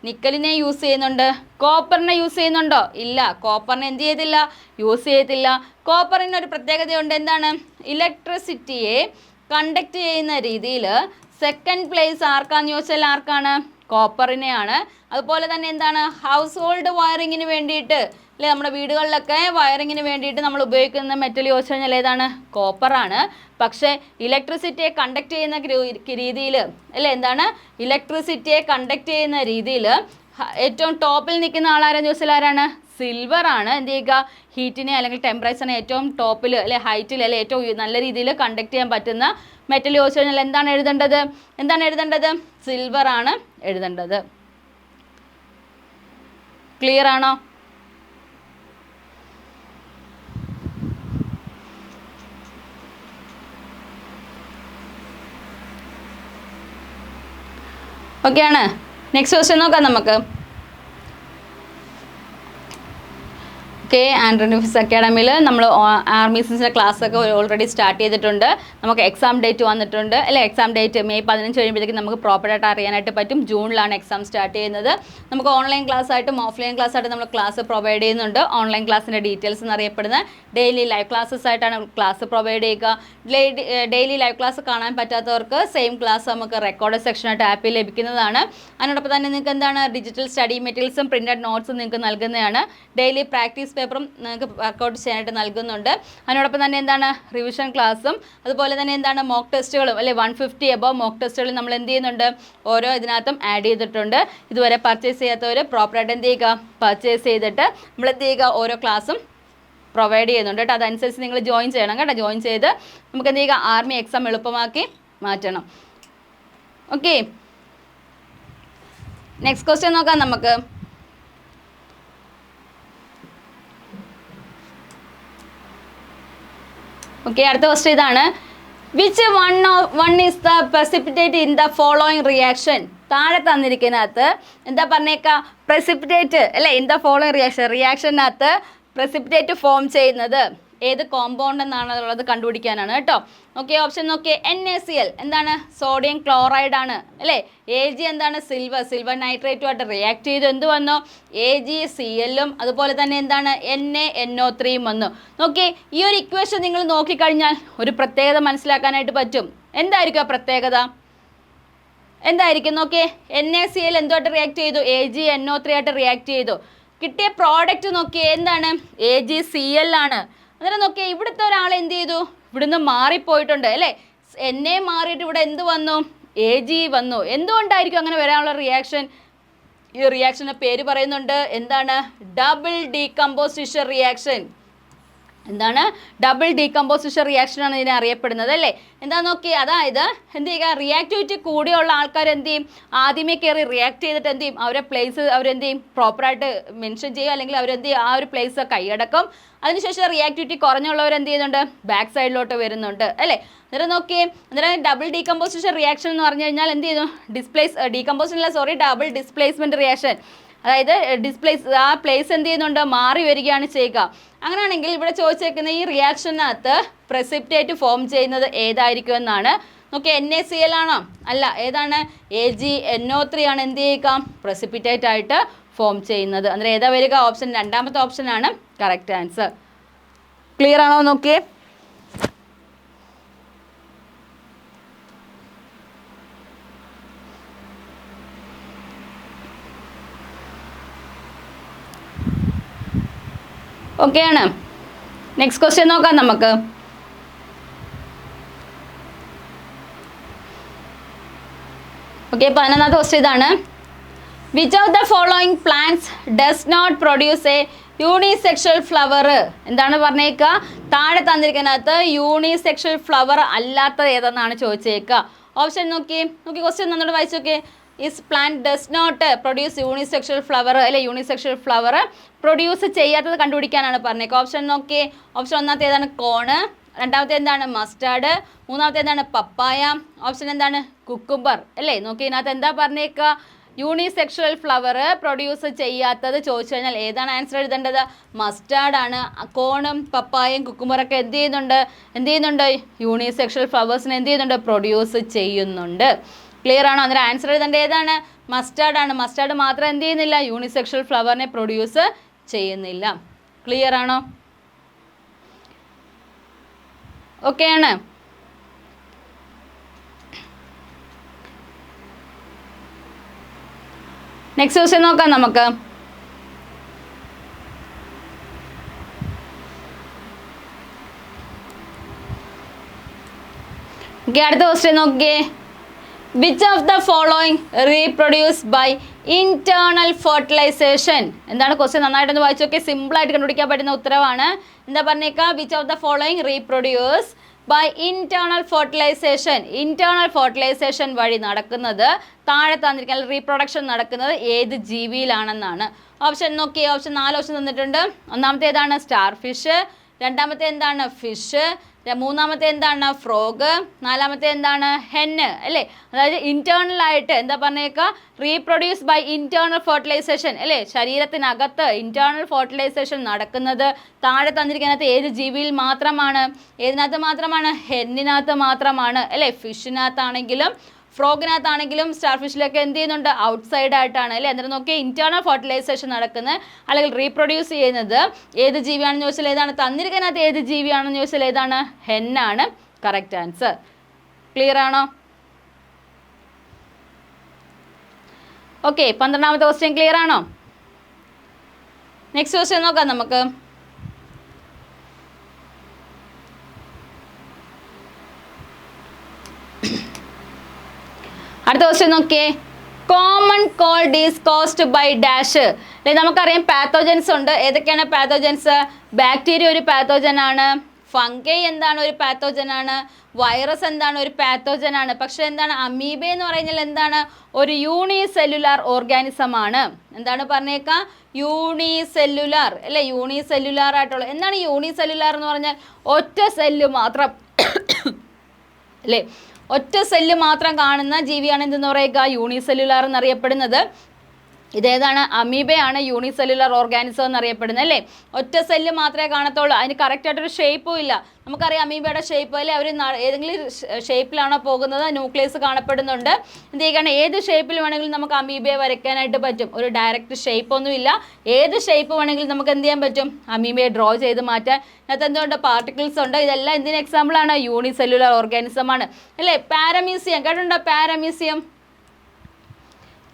നിക്കലിനെ യൂസ് ചെയ്യുന്നുണ്ട്. കോപ്പറിനെ യൂസ് ചെയ്യുന്നുണ്ടോ? ഇല്ല, കോപ്പറിനെ എന്ത് ചെയ്തില്ല യൂസ് ചെയ്യത്തില്ല. കോപ്പറിന് ഒരു പ്രത്യേകതയുണ്ട്. എന്താണ് ഇലക്ട്രിസിറ്റിയെ കണ്ടക്ട് ചെയ്യുന്ന രീതിയിൽ സെക്കൻഡ് പ്ലേസ് ആർക്കാന്ന് ചോദിച്ചാൽ ആർക്കാണ് കോപ്പറിനെയാണ്. അതുപോലെ തന്നെ എന്താണ് ഹൗസ് ഹോൾഡ് വയറിങ്ങിന് വേണ്ടിയിട്ട് അല്ലേ നമ്മുടെ വീടുകളിലൊക്കെ വയറിങ്ങിന് വേണ്ടിയിട്ട് നമ്മൾ ഉപയോഗിക്കുന്ന മെറ്റൽ ചോദിച്ചു കഴിഞ്ഞാൽ ഏതാണ് കോപ്പറാണ്. പക്ഷേ ഇലക്ട്രിസിറ്റിയെ കണ്ടക്ട് ചെയ്യുന്ന രീതിയിൽ അല്ലേ എന്താണ് ഇലക്ട്രിസിറ്റിയെ കണ്ടക്ട് ചെയ്യുന്ന രീതിയിൽ ഏറ്റവും ടോപ്പിൽ നിൽക്കുന്ന ആളാരെന്ന് ചോദിച്ചാൽ ആരാണ് സിൽവർ ആണ് എന്ത് ചെയ്യുക, ഹീറ്റിനെ അല്ലെങ്കിൽ ടെമ്പറേച്ചറിനെ ഏറ്റവും ടോപ്പിൽ അല്ലെ ഹൈറ്റിൽ അല്ലെ ഏറ്റവും നല്ല രീതിയിൽ കണ്ടക്ട് ചെയ്യാൻ പറ്റുന്ന മെറ്റൽ ചോദിച്ചു കഴിഞ്ഞാൽ എന്താണ് എഴുതേണ്ടത് സിൽവർ ആണ് എഴുതേണ്ടത്. ക്ലിയർ ആണോ? ഓക്കെ ആണ്. നെക്സ്റ്റ് ക്വസ്റ്റ്യൻ നോക്കാം നമുക്ക്. ഓക്കെ, ആൻഡ്രൻ ഡിഫൻസ് അക്കാഡമിയിൽ നമ്മൾ ആർമി സീസിൻ്റെ ക്ലാസ്സൊക്കെ ഓൾറെഡി സ്റ്റാർട്ട് ചെയ്തിട്ടുണ്ട്. നമുക്ക് എക്സാം ഡേറ്റ് വന്നിട്ടുണ്ട് അല്ലേ. എക്സാം ഡേറ്റ് മെയ് 15 കഴിയുമ്പോഴത്തേക്കും നമുക്ക് പ്രോപ്പറായിട്ട് അറിയാനായിട്ട് പറ്റും. ജൂണിലാണ് എക്സാം സ്റ്റാർട്ട് ചെയ്യുന്നത്. നമുക്ക് ഓൺലൈൻ ക്ലാസ് ആയിട്ടും ഓഫ്ലൈൻ ക്ലാസ് ആയിട്ടും നമ്മൾ ക്ലാസ് പ്രൊവൈഡ് ചെയ്യുന്നുണ്ട്. ഓൺലൈൻ ക്ലാസ്സിൻ്റെ ഡീറ്റെയിൽസ് എന്നറിയപ്പെടുന്ന ഡെയിലി ലൈവ് ക്ലാസ്സസ് ആയിട്ടാണ് ക്ലാസ് പ്രൊവൈഡ് ചെയ്യുക. ഡെയിലി ലൈവ് ക്ലാസ് കാണാൻ പറ്റാത്തവർക്ക് സെയിം ക്ലാസ് നമുക്ക് റെക്കോർഡ് സെക്ഷനായിട്ട് ആപ്പിൽ ലഭിക്കുന്നതാണ്. അതിനോടൊപ്പം തന്നെ നിങ്ങൾക്ക് എന്താണ് ഡിജിറ്റൽ സ്റ്റഡി മെറ്റീരിയൽസും പ്രിൻറ്റഡ് നോട്ട്സും നിങ്ങൾക്ക് നൽകുന്നതാണ്. ഡെയിലി പ്രാക്ടീസ് പേപ്പറും നിങ്ങൾക്ക് വർക്കൗട്ട് ചെയ്യാനായിട്ട് നൽകുന്നുണ്ട്. അതിനോടൊപ്പം തന്നെ എന്താണ് റിവിഷൻ ക്ലാസ്സും അതുപോലെ തന്നെ എന്താണ് മോക്ക് ടെസ്റ്റുകളും അല്ലെ 150 എബോവ് മോക്ക് ടെസ്റ്റുകൾ നമ്മൾ എന്ത് ചെയ്യുന്നുണ്ട്, ഓരോ ഇതിനകത്തും ആഡ് ചെയ്തിട്ടുണ്ട്. ഇതുവരെ പർച്ചേസ് ചെയ്യാത്തവർ പ്രോപ്പറായിട്ട് എന്ത് ചെയ്യുക, പർച്ചേസ് ചെയ്തിട്ട് നമ്മൾ എന്ത് ചെയ്യുക, ഓരോ ക്ലാസ്സും പ്രൊവൈഡ് ചെയ്യുന്നുണ്ട് കേട്ടോ. അതനുസരിച്ച് നിങ്ങൾ ജോയിൻ ചെയ്യണം കേട്ടോ. ജോയിൻ ചെയ്ത് നമുക്ക് എന്ത് ചെയ്യുക, ആർമി എക്സാം എളുപ്പമാക്കി മാറ്റണം. ഓക്കെ, നെക്സ്റ്റ് ക്വസ്റ്റ്യൻ നോക്കാം നമുക്ക്. ഓക്കെ, അടുത്ത ക്വസ്റ്റ്യൻ ഇതാണ്. Which one is the precipitate in the following reaction? താഴെ തന്നിരിക്കുന്നതിനകത്ത് എന്താ പറഞ്ഞേക്കുക, precipitate അല്ലേ ഇൻ ദ ഫോളോയിങ് റിയാക്ഷനകത്ത് precipitate ഫോം ചെയ്യുന്നത് ഏത് കോമ്പൗണ്ട് എന്നാണുള്ളത് കണ്ടുപിടിക്കാനാണ് കേട്ടോ. ഓക്കെ, ഓപ്ഷൻ നോക്കിയേ. NaCl എന്താണ്, സോഡിയം ക്ലോറൈഡ് ആണ് അല്ലേ. Ag എന്താണ്, സിൽവർ നൈട്രേറ്റുമായിട്ട് റിയാക്ട് ചെയ്ത് എന്ത് വന്നു, AgCl അതുപോലെ തന്നെ എന്താണ് NaNO3 വന്നു. നോക്കിയേ, ഈ ഒരു ഇക്വേഷൻ നിങ്ങൾ നോക്കിക്കഴിഞ്ഞാൽ ഒരു പ്രത്യേകത മനസ്സിലാക്കാനായിട്ട് പറ്റും. എന്തായിരിക്കും ആ പ്രത്യേകത? എന്തായിരിക്കും നോക്കിയേ. NaCl എന്തുമായിട്ട് റിയാക്ട് ചെയ്തു, AgNO3 ആയിട്ട് റിയാക്ട് ചെയ്തു. കിട്ടിയ പ്രോഡക്റ്റ് നോക്കിയേ എന്താണ്, AgCl ആണ്. അന്നേരം നോക്കിയേ, ഇവിടുത്തെ ഒരാൾ എന്ത് ചെയ്തു, ഇവിടുന്ന് മാറിപ്പോയിട്ടുണ്ട് അല്ലേ. എന്നെ മാറിയിട്ട് ഇവിടെ എന്ത് വന്നു, Ag വന്നു. എന്തുകൊണ്ടായിരിക്കും അങ്ങനെ വരാനുള്ള റിയാക്ഷൻ? ഈ റിയാക്ഷൻ്റെ പേര് പറയുന്നുണ്ട്, എന്താണ്, ഡബിൾ ഡീകമ്പോസിഷൻ റിയാക്ഷൻ. എന്താണ്, ഡബിൾ ഡീകമ്പോസിഷൻ റിയാക്ഷൻ ആണ് ഇതിനെ അറിയപ്പെടുന്നത് അല്ലേ. എന്താ നോക്കി, അതായത് എന്ത് ചെയ്യുക, റിയാക്ടിവിറ്റി കൂടിയുള്ള ആൾക്കാർ എന്ത് ചെയ്യും, ആദ്യമേ കയറി റിയാക്ട് ചെയ്തിട്ട് എന്ത് ചെയ്യും, അവരെ പ്ലേസ് അവരെന്ത് ചെയ്യും, പ്രോപ്പറായിട്ട് മെൻഷൻ ചെയ്യും, അല്ലെങ്കിൽ അവരെന്ത് ചെയ്യും, ആ ഒരു പ്ലേസ് കൈയടക്കും. അതിനുശേഷം റിയാക്ടിവിറ്റി കുറഞ്ഞുള്ളവർ എന്ത് ചെയ്യുന്നുണ്ട്, ബാക്ക് സൈഡിലോട്ട് വരുന്നുണ്ട് അല്ലേ. അന്നേരം നോക്കിയേ, അന്നേരം ഡബിൾ ഡീകമ്പോസിഷൻ റിയാക്ഷൻ എന്ന് പറഞ്ഞു കഴിഞ്ഞാൽ എന്ത് ചെയ്യുന്നു, ഡബിൾ ഡിസ്പ്ലേസ്മെൻറ്റ് റിയാക്ഷൻ. അതായത് ആ പ്ലേസ് എന്ത് ചെയ്യുന്നുണ്ട്, മാറി വരികയാണ് ചെയ്യുക. അങ്ങനെയാണെങ്കിൽ ഇവിടെ ചോദിച്ചേക്കുന്ന ഈ റിയാക്ഷനകത്ത് precipitate ഫോം ചെയ്യുന്നത് ഏതായിരിക്കും എന്നാണ്. നോക്കി, NaCl ആണോ? അല്ല, ഏതാണ്, AgNO3 ആണ് എന്ത് ചെയ്യുക, precipitate ആയിട്ട് ഫോം ചെയ്യുന്നത്. അന്നേരം ഏതാ വരിക, ഓപ്ഷൻ രണ്ടാമത്തെ ഓപ്ഷനാണ് കറക്റ്റ് ആൻസർ. ക്ലിയർ ആണോ നോക്കിയേ. ഓക്കെ ആണ്. നെക്സ്റ്റ് ക്വസ്റ്റ്യൻ നോക്കാം നമുക്ക്. ഓക്കെ, 11ാമത്തെ ക്വസ്റ്റ്യൻ ഇതാണ്. Which of the following plants does not produce a unisexual flower? എന്താണ് പറഞ്ഞേക്കുക, താഴെ തന്നിരിക്കുന്നതിനകത്ത് യൂണിസെക്ഷൽ ഫ്ലവർ അല്ലാത്തത് ഏതെന്നാണ് ചോദിച്ചേക്കുക. ഓപ്ഷൻ നോക്കി ക്വസ്റ്റ്യൻ നന്നോട് വായിച്ചു നോക്കിയേ. Is plant does not produce unisexual flower അല്ലെ, യൂണിസെക്ഷൽ ഫ്ലവർ പ്രൊഡ്യൂസ് ചെയ്യാത്തത് കണ്ടുപിടിക്കാനാണ് പറഞ്ഞേക്കുക. ഓപ്ഷൻ നോക്കിയേ. ഓപ്ഷൻ ഒന്നാമത്തെ ഏതാണ്, കോണ്. രണ്ടാമത്തെ എന്താണ്, മസ്റ്റാർഡ്. മൂന്നാമത്തെ എന്താണ്, പപ്പായ. ഓപ്ഷൻ എന്താണ്, കുക്കുംബർ അല്ലേ. നോക്കി, ഇതിനകത്ത് എന്താ പറഞ്ഞേക്കുക, യൂണിസെക്ഷൽ ഫ്ലവർ പ്രൊഡ്യൂസ് ചെയ്യാത്തത് ചോദിച്ചു കഴിഞ്ഞാൽ ഏതാണ് ആൻസർ എഴുതേണ്ടത്, മസ്റ്റാർഡ് ആണ്. കോണും പപ്പായയും കുക്കുംബറൊക്കെ എന്ത് ചെയ്യുന്നുണ്ട്, യൂണിസെക്ഷൽ ഫ്ലവേഴ്സിനെ എന്ത് ചെയ്യുന്നുണ്ട്, പ്രൊഡ്യൂസ് ചെയ്യുന്നുണ്ട്. ക്ലിയർ ആണോ? അന്നേരം ആൻസർ എഴുതേണ്ടത് ഏതാണ്, മസ്റ്റാർഡ് ആണ്. മസ്റ്റാർഡ് മാത്രം എന്ത് ചെയ്യുന്നില്ല, യൂണിസെക്ഷൽ ഫ്ലവറിനെ പ്രൊഡ്യൂസ് ചെയ്യുന്നില്ല. ക്ലിയർ ആണോ? ഓക്കെ ആണ്. നെക്സ്റ്റ് ക്വസ്റ്റ്യൻ നോക്കാം നമുക്ക്. അടുത്ത ക്വസ്റ്റ്യൻ നോക്കിയേ. Which of the following reproduce by internal fertilization. എന്താണ് ക്വസ്റ്റ്യൻ? നന്നായിട്ടൊന്ന് വായിച്ചു നോക്കി. സിമ്പിളായിട്ട് കണ്ടുപിടിക്കാൻ പറ്റുന്ന ഉത്തരവാണ്. എന്താ പറഞ്ഞേക്കാം? Which of the following reproduce by internal fertilization. Internal fertilization വഴി നടക്കുന്നത്, താഴെ തന്നിരിക്കുന്ന റീപ്രൊഡക്ഷൻ നടക്കുന്നത് ഏത് ജീവിയിലാണെന്നാണ്. ഓപ്ഷൻ നോക്കി. ഓപ്ഷൻ 4 ഓപ്ഷൻ തന്നിട്ടുണ്ട്. ഒന്നാമത്തെ ഏതാണ്? Star fish. രണ്ടാമത്തെ എന്താണ്? ഫിഷ്. മൂന്നാമത്തെ എന്താണ്? ഫ്രോഗ്. നാലാമത്തെ എന്താണ്? ഹെന്ന്. അല്ലേ? അതായത് ഇന്റേണൽ ആയിട്ട് എന്താ പറഞ്ഞേക്കുക? റീപ്രൊഡ്യൂസ് ബൈ ഇന്റേണൽ ഫെർട്ടിലൈസേഷൻ അല്ലേ? ശരീരത്തിനകത്ത് ഇന്റേണൽ ഫെർട്ടിലൈസേഷൻ നടക്കുന്നത് താഴെ തന്നിരിക്കുന്നത് ഏത് ജീവിയിൽ മാത്രമാണ്? ഏതിനകത്ത് മാത്രമാണ്? ഹെന്നിനകത്ത് മാത്രമാണ് അല്ലേ? ഫിഷിനകത്താണെങ്കിലും ഫ്രോഗിനകത്താണെങ്കിലും സ്റ്റാർ ഫിഷിലൊക്കെ എന്ത് ചെയ്യുന്നുണ്ട്? ഔട്ട്സൈഡ് ആയിട്ടാണ് അല്ലേ? എന്നിട്ട് നോക്കിയാൽ ഇന്റേണൽ ഫെർട്ടിലൈസേഷൻ നടക്കുന്നത് അല്ലെങ്കിൽ റീപ്രൊഡ്യൂസ് ചെയ്യുന്നത് ഏത് ജീവിയാണെന്ന് ചോദിച്ചാൽ ഏതാണ്? തന്നിരിക്കുന്നതിനകത്ത് ഏത് ജീവിയാണെന്ന് ചോദിച്ചാൽ ഏതാണ്? ഹെന്നാണ് കറക്റ്റ് ആൻസർ. ക്ലിയർ ആണോ? ഓക്കെ, 12ാമത്തെ ക്വസ്റ്റ്യൻ ക്ലിയർ ആണോ? നെക്സ്റ്റ് ക്വസ്റ്റ്യൻ നോക്കാം നമുക്ക്. അടുത്ത ക്വസ്റ്റ്യൻ നോക്കിയേ. Common cold is caused by dash. അല്ലെ, നമുക്കറിയാം പാത്തോജൻസ് ഉണ്ട്. ഏതൊക്കെയാണ് പാത്തോജൻസ്? ബാക്ടീരിയ ഒരു പാത്തോജൻ ആണ്. ഫംഗൈ എന്താണ്? ഒരു പാത്തോജൻ ആണ്. വൈറസ് എന്താണ്? ഒരു പാത്തോജൻ ആണ്. പക്ഷെ എന്താണ്? അമീബ എന്ന് പറയുന്നത് എന്താണ്? ഒരു യൂണിസെല്ലുലാർ ഓർഗാനിസം ആണ്. എന്താണ് പറഞ്ഞേക്കാം? യൂണിസെല്ലുലാർ അല്ലേ? യൂണിസെല്ലുലാർ ആയിട്ടുള്ള. എന്താണ് യൂണിസെല്ലുലാർ എന്ന് പറഞ്ഞാൽ? ഒറ്റ സെല്ല് മാത്രം അല്ലേ? ഒറ്റ സെല്ല് മാത്രം കാണുന്ന ജീവിയാണ് എന്തെന്ന് പറയുക? യൂണിസെല്ലുലാർ എന്നറിയപ്പെടുന്നത്. ഇതേതാണ്? അമീബയാണ് യൂണിസെല്ലുലാർ ഓർഗാനിസം എന്നറിയപ്പെടുന്നത് അല്ലേ? ഒറ്റ സെല്ല് മാത്രമേ കാണത്തുള്ളൂ. അതിന് കറക്റ്റായിട്ടൊരു ഷേപ്പും ഇല്ല. നമുക്കറിയാം അമീബയുടെ ഷേപ്പ് അല്ലേ? അവർ ഏതെങ്കിലും ഷേപ്പിലാണോ പോകുന്നത്? ന്യൂക്ലിയസ് കാണപ്പെടുന്നുണ്ട്. എന്ത് ചെയ്യുകയാണ്? ഏത് ഷേപ്പിൽ വേണമെങ്കിലും നമുക്ക് അമീബയെ വരയ്ക്കാനായിട്ട് പറ്റും. ഒരു ഡയറക്റ്റ് ഷേപ്പൊന്നുമില്ല. ഏത് ഷേപ്പ് വേണമെങ്കിലും നമുക്ക് എന്ത് ചെയ്യാൻ പറ്റും? അമീബയെ ഡ്രോ ചെയ്ത് മാറ്റാൻ. അതിനകത്ത് എന്തുകൊണ്ട്? പാർട്ടിക്കിൾസ് ഉണ്ട്. ഇതെല്ലാം എന്തിന് എക്സാമ്പിളാണ്? യൂണിസെല്ലുലാർ ഓർഗാനിസം ആണ് അല്ലേ? പാരമീസിയം കേട്ടിട്ടുണ്ടോ? പാരമീസിയം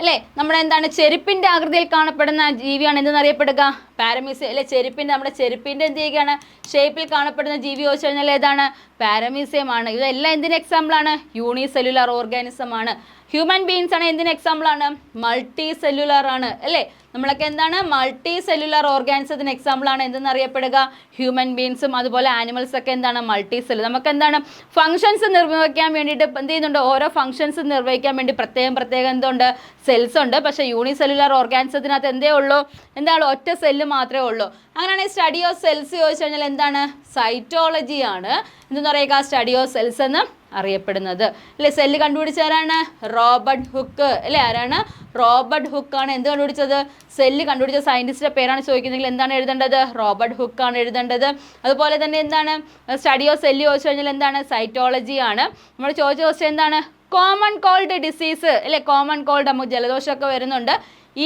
അല്ലേ? നമ്മുടെ എന്താണ്? ചെരുപ്പിൻ്റെ ആകൃതിയിൽ കാണപ്പെടുന്ന ജീവിയാണ് എന്തെന്നറിയപ്പെടുക? പാരമീസിയം അല്ലേ? നമ്മുടെ ചെരുപ്പിൻ്റെ എന്ത് ചെയ്യുകയാണ്? ഷേപ്പിൽ കാണപ്പെടുന്ന ജീവി ചോദിച്ചു കഴിഞ്ഞാൽ ഏതാണ്? പാരമീസിയം ആണ്. ഇതെല്ലാം എന്തിന് എക്സാമ്പിളാണ്? യൂണിസെല്ലുലാർ ഓർഗാനിസം ആണ്. ഹ്യൂമൻ ബീയിങ്സ് ആണ് എന്തിന് എക്സാമ്പിളാണ്? മൾട്ടി സെല്ലുലാർ ആണ് അല്ലേ? നമ്മളൊക്കെ എന്താണ്? മൾട്ടി സെല്ലുലാർ ഓർഗാനിസത്തിന് എക്സാമ്പിളാണ് എന്തെന്നറിയപ്പെടുക? ഹ്യൂമൻ ബീയിങ്സും അതുപോലെ ആനിമൽസ് ഒക്കെ എന്താണ്? Multi cell. നമുക്ക് എന്താണ്? ഫംഗ്ഷൻസ് നിർവഹിക്കാൻ വേണ്ടിയിട്ട് എന്ത് ചെയ്യുന്നുണ്ട്? ഓരോ ഫംഗ്ഷൻസ് നിർവഹിക്കാൻ വേണ്ടി പ്രത്യേകം എന്തുണ്ട്? സെൽസ് ഉണ്ട്. പക്ഷേ യൂണിസെല്ലുലാർ ഓർഗാനിസത്തിനകത്ത് എന്തേ ഉള്ളൂ? എന്താണ്? ഒറ്റ സെല്ല് മാത്രമേ ഉള്ളൂ. അങ്ങനെയാണെങ്കിൽ സ്റ്റഡി ഓഫ് സെൽസ് ചോദിച്ചു കഴിഞ്ഞാൽ എന്താണ്? സൈറ്റോളജിയാണ് എന്തെന്ന് പറയുക? സ്റ്റഡി ഓഫ് സെൽസ് എന്ന് അറിയപ്പെടുന്നത് അല്ലേ? സെല്ല് കണ്ടുപിടിച്ചവരാണ് റോബർട്ട് ഹുക്ക് അല്ലേ? ആരാണ്? റോബർട്ട് ഹുക്കാണ് എന്ത് കണ്ടുപിടിച്ചത്? സെല്ല് കണ്ടുപിടിച്ച സയൻറ്റിസ്റ്റിൻ്റെ പേരാണ് ചോദിക്കുന്നതെങ്കിൽ എന്താണ് എഴുതേണ്ടത്? റോബർട്ട് ഹുക്കാണ് എഴുതേണ്ടത്. അതുപോലെ തന്നെ എന്താണ്? സ്റ്റഡി ഓഫ് സെല്ല് ചോദിച്ചു കഴിഞ്ഞാൽ എന്താണ്? സൈറ്റോളജി ആണ്. നമ്മൾ ചോദിച്ച ക്വസ്റ്റ്യൻ എന്താണ്? കോമൺ കോൾഡ് ഡിസീസ് അല്ലേ? കോമൺ കോൾഡ് നമുക്ക് ജലദോഷമൊക്കെ വരുന്നുണ്ട്.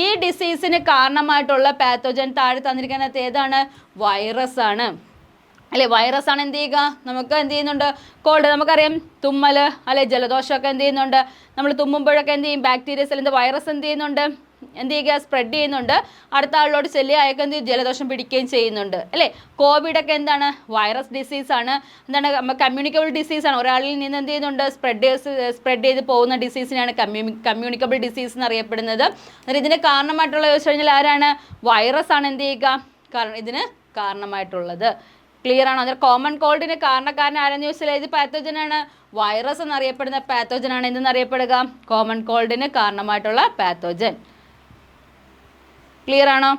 ഈ ഡിസീസിന് കാരണമായിട്ടുള്ള പാത്തോജൻ താഴെ തന്നിരിക്കുന്നത് ഏതാണ്? വൈറസ് ആണ് അല്ലേ? വൈറസ് ആണ് എന്ത് ചെയ്യുക? നമുക്ക് എന്ത് ചെയ്യുന്നുണ്ട്? കോൾഡ്. നമുക്കറിയാം തുമ്മൽ അല്ലെ? ജലദോഷമൊക്കെ എന്ത് ചെയ്യുന്നുണ്ട്? നമ്മൾ തുമ്മുമ്പോഴൊക്കെ എന്ത് ചെയ്യും? ബാക്ടീരിയസ് അല്ലെങ്കിൽ വൈറസ് എന്ത് ചെയ്യുന്നുണ്ട്? എന്ത് ചെയ്യുക? സ്പ്രെഡ് ചെയ്യുന്നുണ്ട്. അടുത്ത ആളിലോട്ട് ചെല്ലുക, അയാൾക്ക് എന്ത് ചെയ്യും? ജലദോഷം പിടിക്കുകയും ചെയ്യുന്നുണ്ട് അല്ലേ? കോവിഡൊക്കെ എന്താണ്? വൈറസ് ഡിസീസാണ്. എന്താണ്? കമ്മ്യൂണിക്കബിൾ ഡിസീസാണ്. ഒരാളിൽ നിന്ന് എന്ത് ചെയ്യുന്നുണ്ട്? സ്പ്രെഡ് ചെയ്ത് പോകുന്ന ഡിസീസിനാണ് കമ്മ്യൂണിക്കബിൾ ഡിസീസ് എന്നറിയപ്പെടുന്നത്. എന്നിട്ട് ഇതിന് കാരണമായിട്ടുള്ള ചോദിച്ചു കഴിഞ്ഞാൽ ആരാണ്? വൈറസ് ആണ് എന്ത് ചെയ്യുക? കാരണം ഇതിന് കാരണമായിട്ടുള്ളത്. ക്ലിയർ ആണോ? അന്നേരം കോമൺ കോൾഡിന് കാരണക്കാരൻ ആരെന്ന് ചോദിച്ചാൽ ഏത് പാത്തോജനാണ്? വൈറസ് എന്നറിയപ്പെടുന്ന പാത്തോജനാണ് എന്തെന്നറിയപ്പെടുക? കോമൺ കോൾഡിന് കാരണമായിട്ടുള്ള പാത്തോജൻ. ക്ലിയർ ആണോ?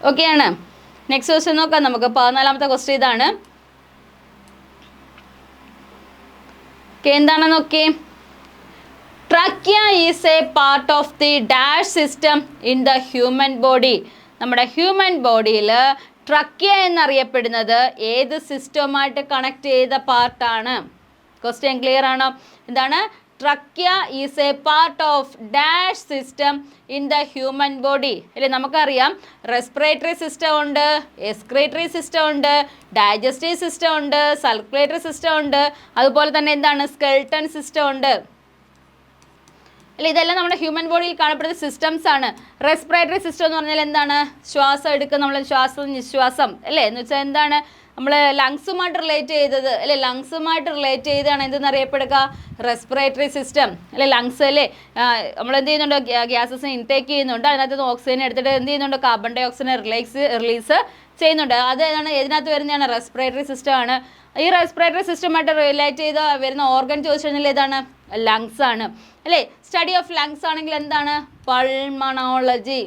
ഓക്കെ ആണ്. നെക്സ്റ്റ് ക്വസ്റ്റ്യൻ നോക്കാം നമുക്ക്. 14ാമത്തെ ക്വസ്റ്റ്യൻ ഇതാണ്. എന്താണെന്ന് നോക്കിയേ. Trachea is a part of the dash system in the human body. നമ്മുടെ ഹ്യൂമൻ ബോഡിയിൽ ട്രക്കിയ എന്നറിയപ്പെടുന്നത് ഏത് സിസ്റ്റവുമായിട്ട് കണക്ട് ചെയ്ത പാർട്ടാണ്? ക്വസ്റ്റ്യൻ ക്ലിയർ ആണോ? എന്താണ്? Trachea is a part of dash system in the human body അല്ലേ? നമുക്കറിയാം റെസ്പിറേറ്ററി സിസ്റ്റം ഉണ്ട്, എക്സ്ക്രീറ്ററി സിസ്റ്റം ഉണ്ട്, ഡൈജസ്റ്റീവ് സിസ്റ്റം ഉണ്ട്, സർക്കുലേറ്ററി സിസ്റ്റം ഉണ്ട്, അതുപോലെ തന്നെ എന്താണ്? സ്കെൽട്ടൺ സിസ്റ്റം ഉണ്ട് അല്ലേ? ഇതെല്ലാം നമ്മുടെ ഹ്യൂമൻ ബോഡിയിൽ കാണപ്പെടുന്ന സിസ്റ്റംസ് ആണ്. റെസ്പിറേറ്ററി സിസ്റ്റം എന്ന് പറഞ്ഞാൽ എന്താണ്? ശ്വാസം എടുക്കുക, നമ്മൾ ശ്വാസം നിശ്വാസം അല്ലേ? എന്ന് വെച്ചാൽ എന്താണ്? നമ്മൾ ലങ്സുമായിട്ട് റിലേറ്റ് ചെയ്തത് അല്ലേ, ലങ്സുമായിട്ട് റിലേറ്റ് ചെയ്താണ് എന്തെന്നറിയപ്പെടുക, റെസ്പിറേറ്ററി സിസ്റ്റം അല്ലെ. ലങ്സ് അല്ലേ, നമ്മൾ എന്ത് ചെയ്യുന്നുണ്ട്, ഗ്യാസസിനെ ഇൻടേക്ക് ചെയ്യുന്നുണ്ട്, അതിനകത്ത് നിന്ന് ഓക്സിജൻ എടുത്തിട്ട് എന്ത് ചെയ്യുന്നുണ്ട്, കാർബൺ ഡൈ ഓക്സൈഡിനെ റിലീസ് ചെയ്യുന്നുണ്ട്. അത് ഏതാണ്, ഇതിനകത്ത് വരുന്നതാണ് റെസ്പിറേറ്ററി സിസ്റ്റം ആണ്. ഈ റെസ്പിറേറ്ററി സിസ്റ്റമായിട്ട് റിലേറ്റ് ചെയ്ത് വരുന്ന ഓർഗൻ ചോദിച്ചു കഴിഞ്ഞാൽ ഏതാണ്, ലങ്സ് ആണ് അല്ലേ. സ്റ്റഡി ഓഫ് ലങ്സ് ആണെങ്കിൽ എന്താണ്, പൾമണോളജി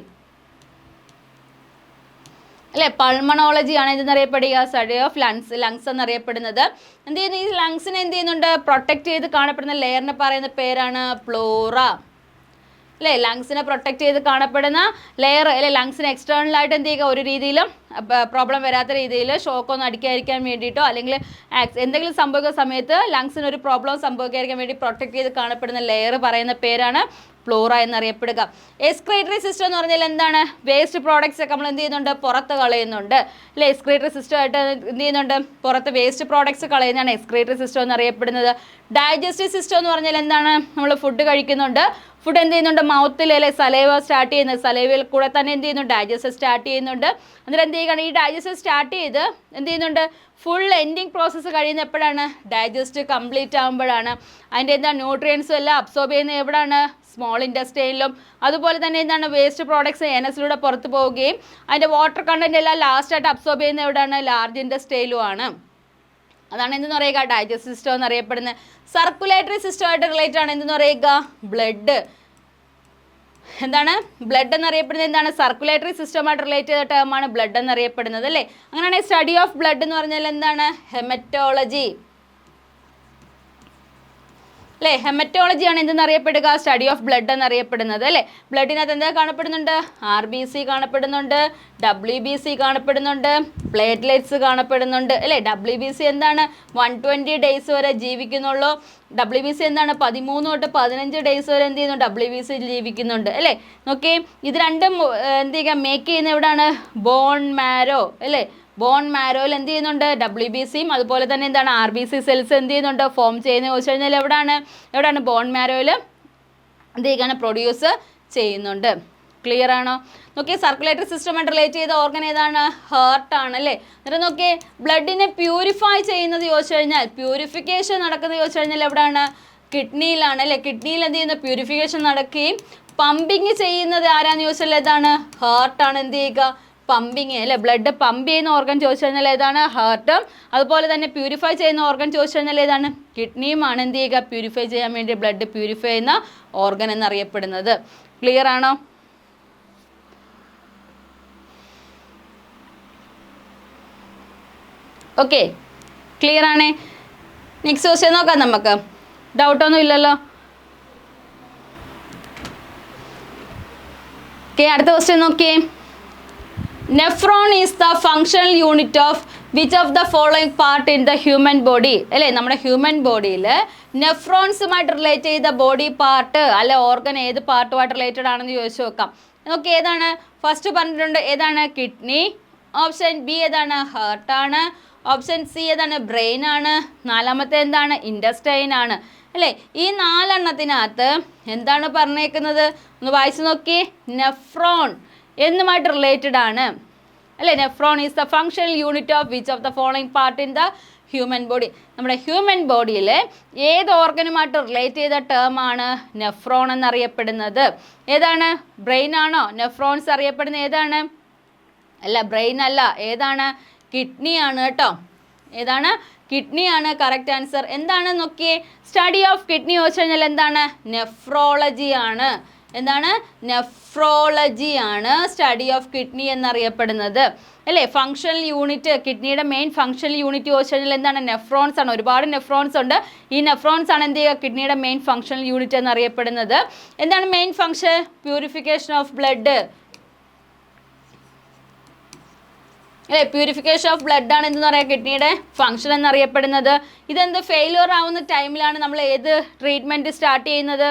അല്ലേ. പൾമണോളജി ആണ് എന്തെന്നറിയപ്പെടുക, സ്റ്റഡി ഓഫ് ലങ്സ് എന്നറിയപ്പെടുന്നത്. എന്ത് ചെയ്യുന്നു, ഈ ലങ്സിനെ എന്ത് ചെയ്യുന്നുണ്ട്, പ്രൊട്ടക്ട് ചെയ്ത് കാണപ്പെടുന്ന ലെയറിനെ പറയുന്ന പേരാണ് പ്ലോറ അല്ലേ. ലങ്സിനെ പ്രൊട്ടക്ട് ചെയ്ത് കാണപ്പെടുന്ന ലെയർ അല്ലെ, ലങ്സിന് എക്സ്റ്റേണലായിട്ട് എന്ത് ചെയ്യുക, ഒരു രീതിയിലും പ്രോബ്ലം വരാത്ത രീതിയിൽ ഷോക്കൊന്നും അടിക്കാതിരിക്കാൻ വേണ്ടിയിട്ടോ അല്ലെങ്കിൽ എന്തെങ്കിലും സംഭവിക്കുന്ന സമയത്ത് ലങ്സിന് ഒരു പ്രോബ്ലം സംഭവിക്കാതിരിക്കാൻ വേണ്ടി പ്രൊട്ടക്ട് ചെയ്ത് കാണപ്പെടുന്ന ലെയർ പറയുന്ന പേരാണ് പ്ലോറ എന്നറിയപ്പെടുക. എക്സ്ക്രീറ്ററി സിസ്റ്റം എന്ന് പറഞ്ഞാൽ എന്താണ്, വേസ്റ്റ് പ്രോഡക്ട്സ് ഒക്കെ നമ്മൾ എന്ത് ചെയ്യുന്നുണ്ട്, പുറത്ത് കളയുന്നുണ്ട് അല്ലേ. എക്സ്ക്രീറ്ററി സിസ്റ്റം ആയിട്ട് എന്ത് ചെയ്യുന്നുണ്ട്, പുറത്ത് വേസ്റ്റ് പ്രോഡക്ട്സ് കളയുന്നതാണ് എക്സ്ക്രീറ്ററി സിസ്റ്റം എന്നറിയപ്പെടുന്നത്. ഡൈജസ്റ്റീവ് സിസ്റ്റം എന്ന് പറഞ്ഞാൽ എന്താണ്, നമ്മൾ ഫുഡ് കഴിക്കുന്നുണ്ട്, ഫുഡ് എന്ത് ചെയ്യുന്നുണ്ട്, മൗത്തിൽ അല്ലെ സലൈവ സ്റ്റാർട്ട് ചെയ്യുന്നത്, സലൈവയിൽ കൂടെ തന്നെ എന്ത് ചെയ്യുന്നുണ്ട്, ഡൈജസ്റ്റ് സ്റ്റാർട്ട് ചെയ്യുന്നുണ്ട്. എന്നിട്ട് എന്ത് ചെയ്യുകയാണ്, ഈ ഡൈജസ്റ്റ് സ്റ്റാർട്ട് ചെയ്ത് എന്ത് ചെയ്യുന്നുണ്ട്, ഫുൾ എൻഡിങ് പ്രോസസ്സ് കഴിയുന്ന എപ്പോഴാണ്, ഡൈജസ്റ്റ് കംപ്ലീറ്റ് ആകുമ്പോഴാണ്. അതിൻ്റെ എന്താ ന്യൂട്രിയൻസും എല്ലാം അബ്സോർബ് ചെയ്യുന്നത് എവിടെയാണ്, സ്മോൾ ഇൻറ്റസ്റ്റൈനിലും. അതുപോലെ തന്നെ എന്താണ്, വേസ്റ്റ് പ്രോഡക്ട്സ് എനസിലൂടെ പുറത്ത് പോവുകയും അതിൻ്റെ വാട്ടർ കണ്ടൻറ്റ് എല്ലാം ലാസ്റ്റായിട്ട് അബ്സോർബ് ചെയ്യുന്നത് എവിടെയാണ്, ലാർജ് ഇൻറ്റസ്റ്റൈനിലും ആണ്. അതാണ് എന്തെന്ന് പറയുക, ഡൈജസ്റ്റീവ് സിസ്റ്റം എന്നറിയപ്പെടുന്നത്. സർക്കുലേറ്ററി സിസ്റ്റമായിട്ട് റിലേറ്റഡ് ആണ് എന്തെന്ന് പറയുക, ബ്ലഡ്. എന്താണ്, ബ്ലഡ് എന്നറിയപ്പെടുന്നത് എന്താണ്, സർക്കുലേറ്ററി സിസ്റ്റമായിട്ട് റിലേറ്റ് ചെയ്ത ടേമാണ് ബ്ലഡ് എന്നറിയപ്പെടുന്നത് അല്ലേ. അങ്ങനെയാണെങ്കിൽ സ്റ്റഡി ഓഫ് ബ്ലഡ് എന്ന് പറഞ്ഞാൽ എന്താണ്, ഹെമറ്റോളജി അല്ലേ. ഹെമറ്റോളജി ആണ് എന്തെന്നറിയപ്പെടുക, സ്റ്റഡി ഓഫ് ബ്ലഡ് എന്നറിയപ്പെടുന്നത് അല്ലേ. ബ്ലഡിനകത്ത് എന്താ കാണപ്പെടുന്നുണ്ട്, RBC കാണപ്പെടുന്നുണ്ട്, WBC കാണപ്പെടുന്നുണ്ട്, പ്ലേറ്റ്ലെറ്റ്സ് കാണപ്പെടുന്നുണ്ട് അല്ലേ. WBC എന്താണ്, 120 ഡേയ്സ് വരെ ജീവിക്കുന്നുള്ളൂ. WBC എന്താണ്, 13 തൊട്ട് 15 ഡേയ്സ് വരെ എന്ത് ചെയ്യുന്നു, WBC ജീവിക്കുന്നുണ്ട് അല്ലേ. നോക്കി, ഇത് രണ്ടും എന്ത് ചെയ്യുക, മേക്ക് ചെയ്യുന്ന എവിടെയാണ്, ബോൺ മാരോ അല്ലേ. ബോൺ മാരോയിൽ എന്ത് ചെയ്യുന്നുണ്ട്, WBCയും അതുപോലെ തന്നെ എന്താണ്, RBC സെൽസ് എന്ത് ചെയ്യുന്നുണ്ട്, ഫോം ചെയ്യുന്നത് ചോദിച്ചു കഴിഞ്ഞാൽ എവിടെയാണ് ബോൺ മാരോയിൽ എന്ത് ചെയ്യുകയാണ്, പ്രൊഡ്യൂസ് ചെയ്യുന്നുണ്ട്. ക്ലിയർ ആണോ? നോക്കിയേ, സർക്കുലേറ്ററി സിസ്റ്റമായിട്ട് റിലേറ്റ് ചെയ്ത ഓർഗൻ ഏതാണ്, ഹാർട്ടാണ് അല്ലേ. എന്നിട്ട് നോക്കിയേ, ബ്ലഡിനെ പ്യൂരിഫൈ ചെയ്യുന്നത് ചോദിച്ചു കഴിഞ്ഞാൽ, പ്യൂരിഫിക്കേഷൻ നടക്കുന്നത് ചോദിച്ചു കഴിഞ്ഞാൽ എവിടെയാണ്, കിഡ്നിയിലാണ് അല്ലേ. കിഡ്നിയിൽ എന്ത് ചെയ്യുന്ന, പ്യൂരിഫിക്കേഷൻ നടക്കുകയും പമ്പിങ് ചെയ്യുന്നത് ആരാന്ന് ചോദിച്ചാൽ ഏതാണ്, ഹാർട്ടാണ് എന്ത് ചെയ്യുക, പമ്പിങ് അല്ലേ. ബ്ലഡ് പമ്പ് ചെയ്യുന്ന ഓർഗൻ ചോദിച്ചു കഴിഞ്ഞാൽ ഏതാണ്, ഹാർട്ടും. അതുപോലെ തന്നെ പ്യൂരിഫൈ ചെയ്യുന്ന ഓർഗൻ ചോദിച്ചു കഴിഞ്ഞാൽ ഏതാണ്, കിഡ്നിയുമാണ് എന്ത് ചെയ്യുക, പ്യൂരിഫൈ ചെയ്യാൻ വേണ്ടി ബ്ലഡ് പ്യൂരിഫൈ ചെയ്യുന്ന ഓർഗൻ എന്നറിയപ്പെടുന്നത്. ക്ലിയർ ആണോ? ഓക്കെ, ക്ലിയർ ആണേ. നെക്സ്റ്റ് ക്വസ്റ്റ്യൻ നോക്കാം നമുക്ക്. ഡൗട്ടൊന്നും ഇല്ലല്ലോ. ഓക്കെ, അടുത്ത ക്വസ്റ്റ്യൻ നോക്കിയേ. Nephron is the functional unit of which of the following part in the human body അല്ലേ. നമ്മുടെ ഹ്യൂമൻ ബോഡിയിൽ നെഫ്രോൺസുമായിട്ട് റിലേറ്റ് ചെയ്ത ബോഡി പാർട്ട് അല്ലെ ഓർഗൻ ഏത് പാർട്ടുമായിട്ട് റിലേറ്റഡ് ആണെന്ന് ചോദിച്ചു നോക്കാം. നമുക്ക് ഏതാണ്, ഫസ്റ്റ് പറഞ്ഞിട്ടുണ്ട് ഏതാണ്, കിഡ്നി. ഓപ്ഷൻ ബി ഏതാണ്, ഹാർട്ടാണ്. ഓപ്ഷൻ സി ഏതാണ്, ബ്രെയിൻ ആണ്. നാലാമത്തെ എന്താണ്, ഇൻറ്റസ്റ്റൈൻ ആണ് അല്ലേ. ഈ 4 എണ്ണത്തിനകത്ത് എന്താണ് പറഞ്ഞേക്കുന്നത്, ഒന്ന് വായിച്ചു നോക്കിയേ. നെഫ്രോൺ എന്നുമായിട്ട് റിലേറ്റഡ് ആണ് അല്ലേ. Nephron is the functional unit of which of the following part in the human body. നമ്മുടെ ഹ്യൂമൻ ബോഡിയിൽ ഏത് ഓർഗനുമായിട്ട് റിലേറ്റ് ചെയ്ത ടേമാണ് നെഫ്രോൺ എന്നറിയപ്പെടുന്നത്. ഏതാണ്, ബ്രെയിൻ ആണോ? നെഫ്രോൺസ് അറിയപ്പെടുന്ന ഏതാണ്, അല്ല ബ്രെയിൻ അല്ല, ഏതാണ്, കിഡ്നി ആണ് കേട്ടോ. ഏതാണ്, കിഡ്നി ആണ് കറക്റ്റ് ആൻസർ. എന്താണ് നോക്കിയേ, സ്റ്റഡി ഓഫ് കിഡ്നി ചോദിച്ചു കഴിഞ്ഞാൽ എന്താണ്, നെഫ്രോളജി ആണ്. എന്താണ്, നെഫ്രോളജി ആണ് സ്റ്റഡി ഓഫ് കിഡ്നി എന്നറിയപ്പെടുന്നത് അല്ലേ. ഫങ്ഷണൽ യൂണിറ്റ്, കിഡ്നിയുടെ മെയിൻ ഫങ്ഷണൽ യൂണിറ്റ് ചോദിച്ചു കഴിഞ്ഞാൽ എന്താണ്, നെഫ്രോൺസ് ആണ്. ഒരുപാട് നെഫ്രോൺസ് ഉണ്ട്. ഈ നെഫ്രോൺസ് ആണ് എന്ത് ചെയ്യുക, കിഡ്നിയുടെ മെയിൻ ഫങ്ഷണൽ യൂണിറ്റ് എന്നറിയപ്പെടുന്നത്. എന്താണ് main function, purification of blood അല്ലേ. പ്യൂരിഫിക്കേഷൻ ഓഫ് ബ്ലഡ് ആണ് എന്തെന്ന് പറയുക, കിഡ്നിയുടെ ഫങ്ഷൻ എന്നറിയപ്പെടുന്നത്. ഇതെന്ത് ഫെയിലിയർ ആവുന്ന ടൈമിലാണ് നമ്മൾ ഏത് ട്രീറ്റ്മെൻറ്റ് സ്റ്റാർട്ട് ചെയ്യുന്നത്,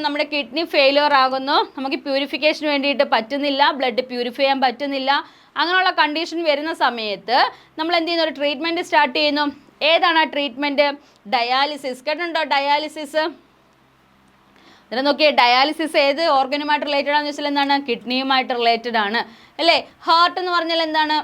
നമ്മുടെ കിഡ്നി ഫെയിലിയർ ആകുന്നു, നമുക്ക് പ്യൂരിഫിക്കേഷന് വേണ്ടിയിട്ട് പറ്റുന്നില്ല, ബ്ലഡ് പ്യൂരിഫൈ ചെയ്യാൻ പറ്റുന്നില്ല, അങ്ങനെയുള്ള കണ്ടീഷൻ വരുന്ന സമയത്ത് നമ്മൾ എന്ത് ചെയ്യുന്നു, ഒരു ട്രീറ്റ്മെൻറ്റ് സ്റ്റാർട്ട് ചെയ്യുന്നു. ഏതാണ് ആ ട്രീറ്റ്മെൻറ്റ്, ഡയാലിസിസ്. കേട്ടിട്ടുണ്ടോ ഡയാലിസിസ്? എന്നിട്ട് നോക്കിയേ, ഡയാലിസിസ് ഏത് ഓർഗനുമായിട്ട് റിലേറ്റഡ് ആണെന്ന് വെച്ചാൽ എന്താണ്, കിഡ്നിയുമായിട്ട് റിലേറ്റഡ് ആണ് അല്ലേ. ഹാർട്ട് എന്ന് പറഞ്ഞാൽ എന്താണ്,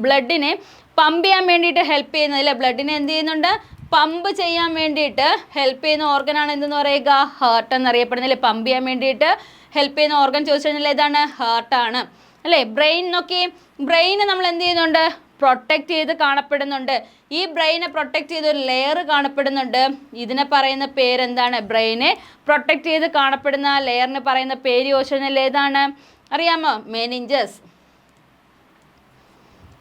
ബ്ലഡിനെ പമ്പ് ചെയ്യാൻ വേണ്ടിയിട്ട് ഹെൽപ്പ് ചെയ്യുന്നത് അല്ലേ, ബ്ലഡിനെ എന്ത് ചെയ്യുന്നുണ്ട്, പമ്പ് ചെയ്യാൻ വേണ്ടിയിട്ട് ഹെൽപ്പ് ചെയ്യുന്ന ഓർഗനാണ് എന്തെന്ന് പറയുക, ഹാർട്ട് എന്നറിയപ്പെടുന്നത് അല്ലേ. പമ്പ് ചെയ്യാൻ വേണ്ടിയിട്ട് ഹെൽപ്പ് ചെയ്യുന്ന ഓർഗൻ ചോദിച്ചു കഴിഞ്ഞാൽ ഏതാണ്, ഹാർട്ടാണ് അല്ലേ. ബ്രെയിൻ നോക്കി, ബ്രെയിന് നമ്മൾ എന്ത് ചെയ്യുന്നുണ്ട്, പ്രൊട്ടക്റ്റ് ചെയ്ത് കാണപ്പെടുന്നുണ്ട്. ഈ ബ്രെയിനെ പ്രൊട്ടക്റ്റ് ചെയ്ത് ഒരു ലെയർ കാണപ്പെടുന്നുണ്ട്. ഇതിനെ പറയുന്ന പേരെന്താണ്, ബ്രെയിനെ പ്രൊട്ടക്റ്റ് ചെയ്ത് കാണപ്പെടുന്ന ലെയറിന് പറയുന്ന പേര് ചോദിച്ചു കഴിഞ്ഞാൽ ഏതാണ് അറിയാമോ, മെനിഞ്ചസ്.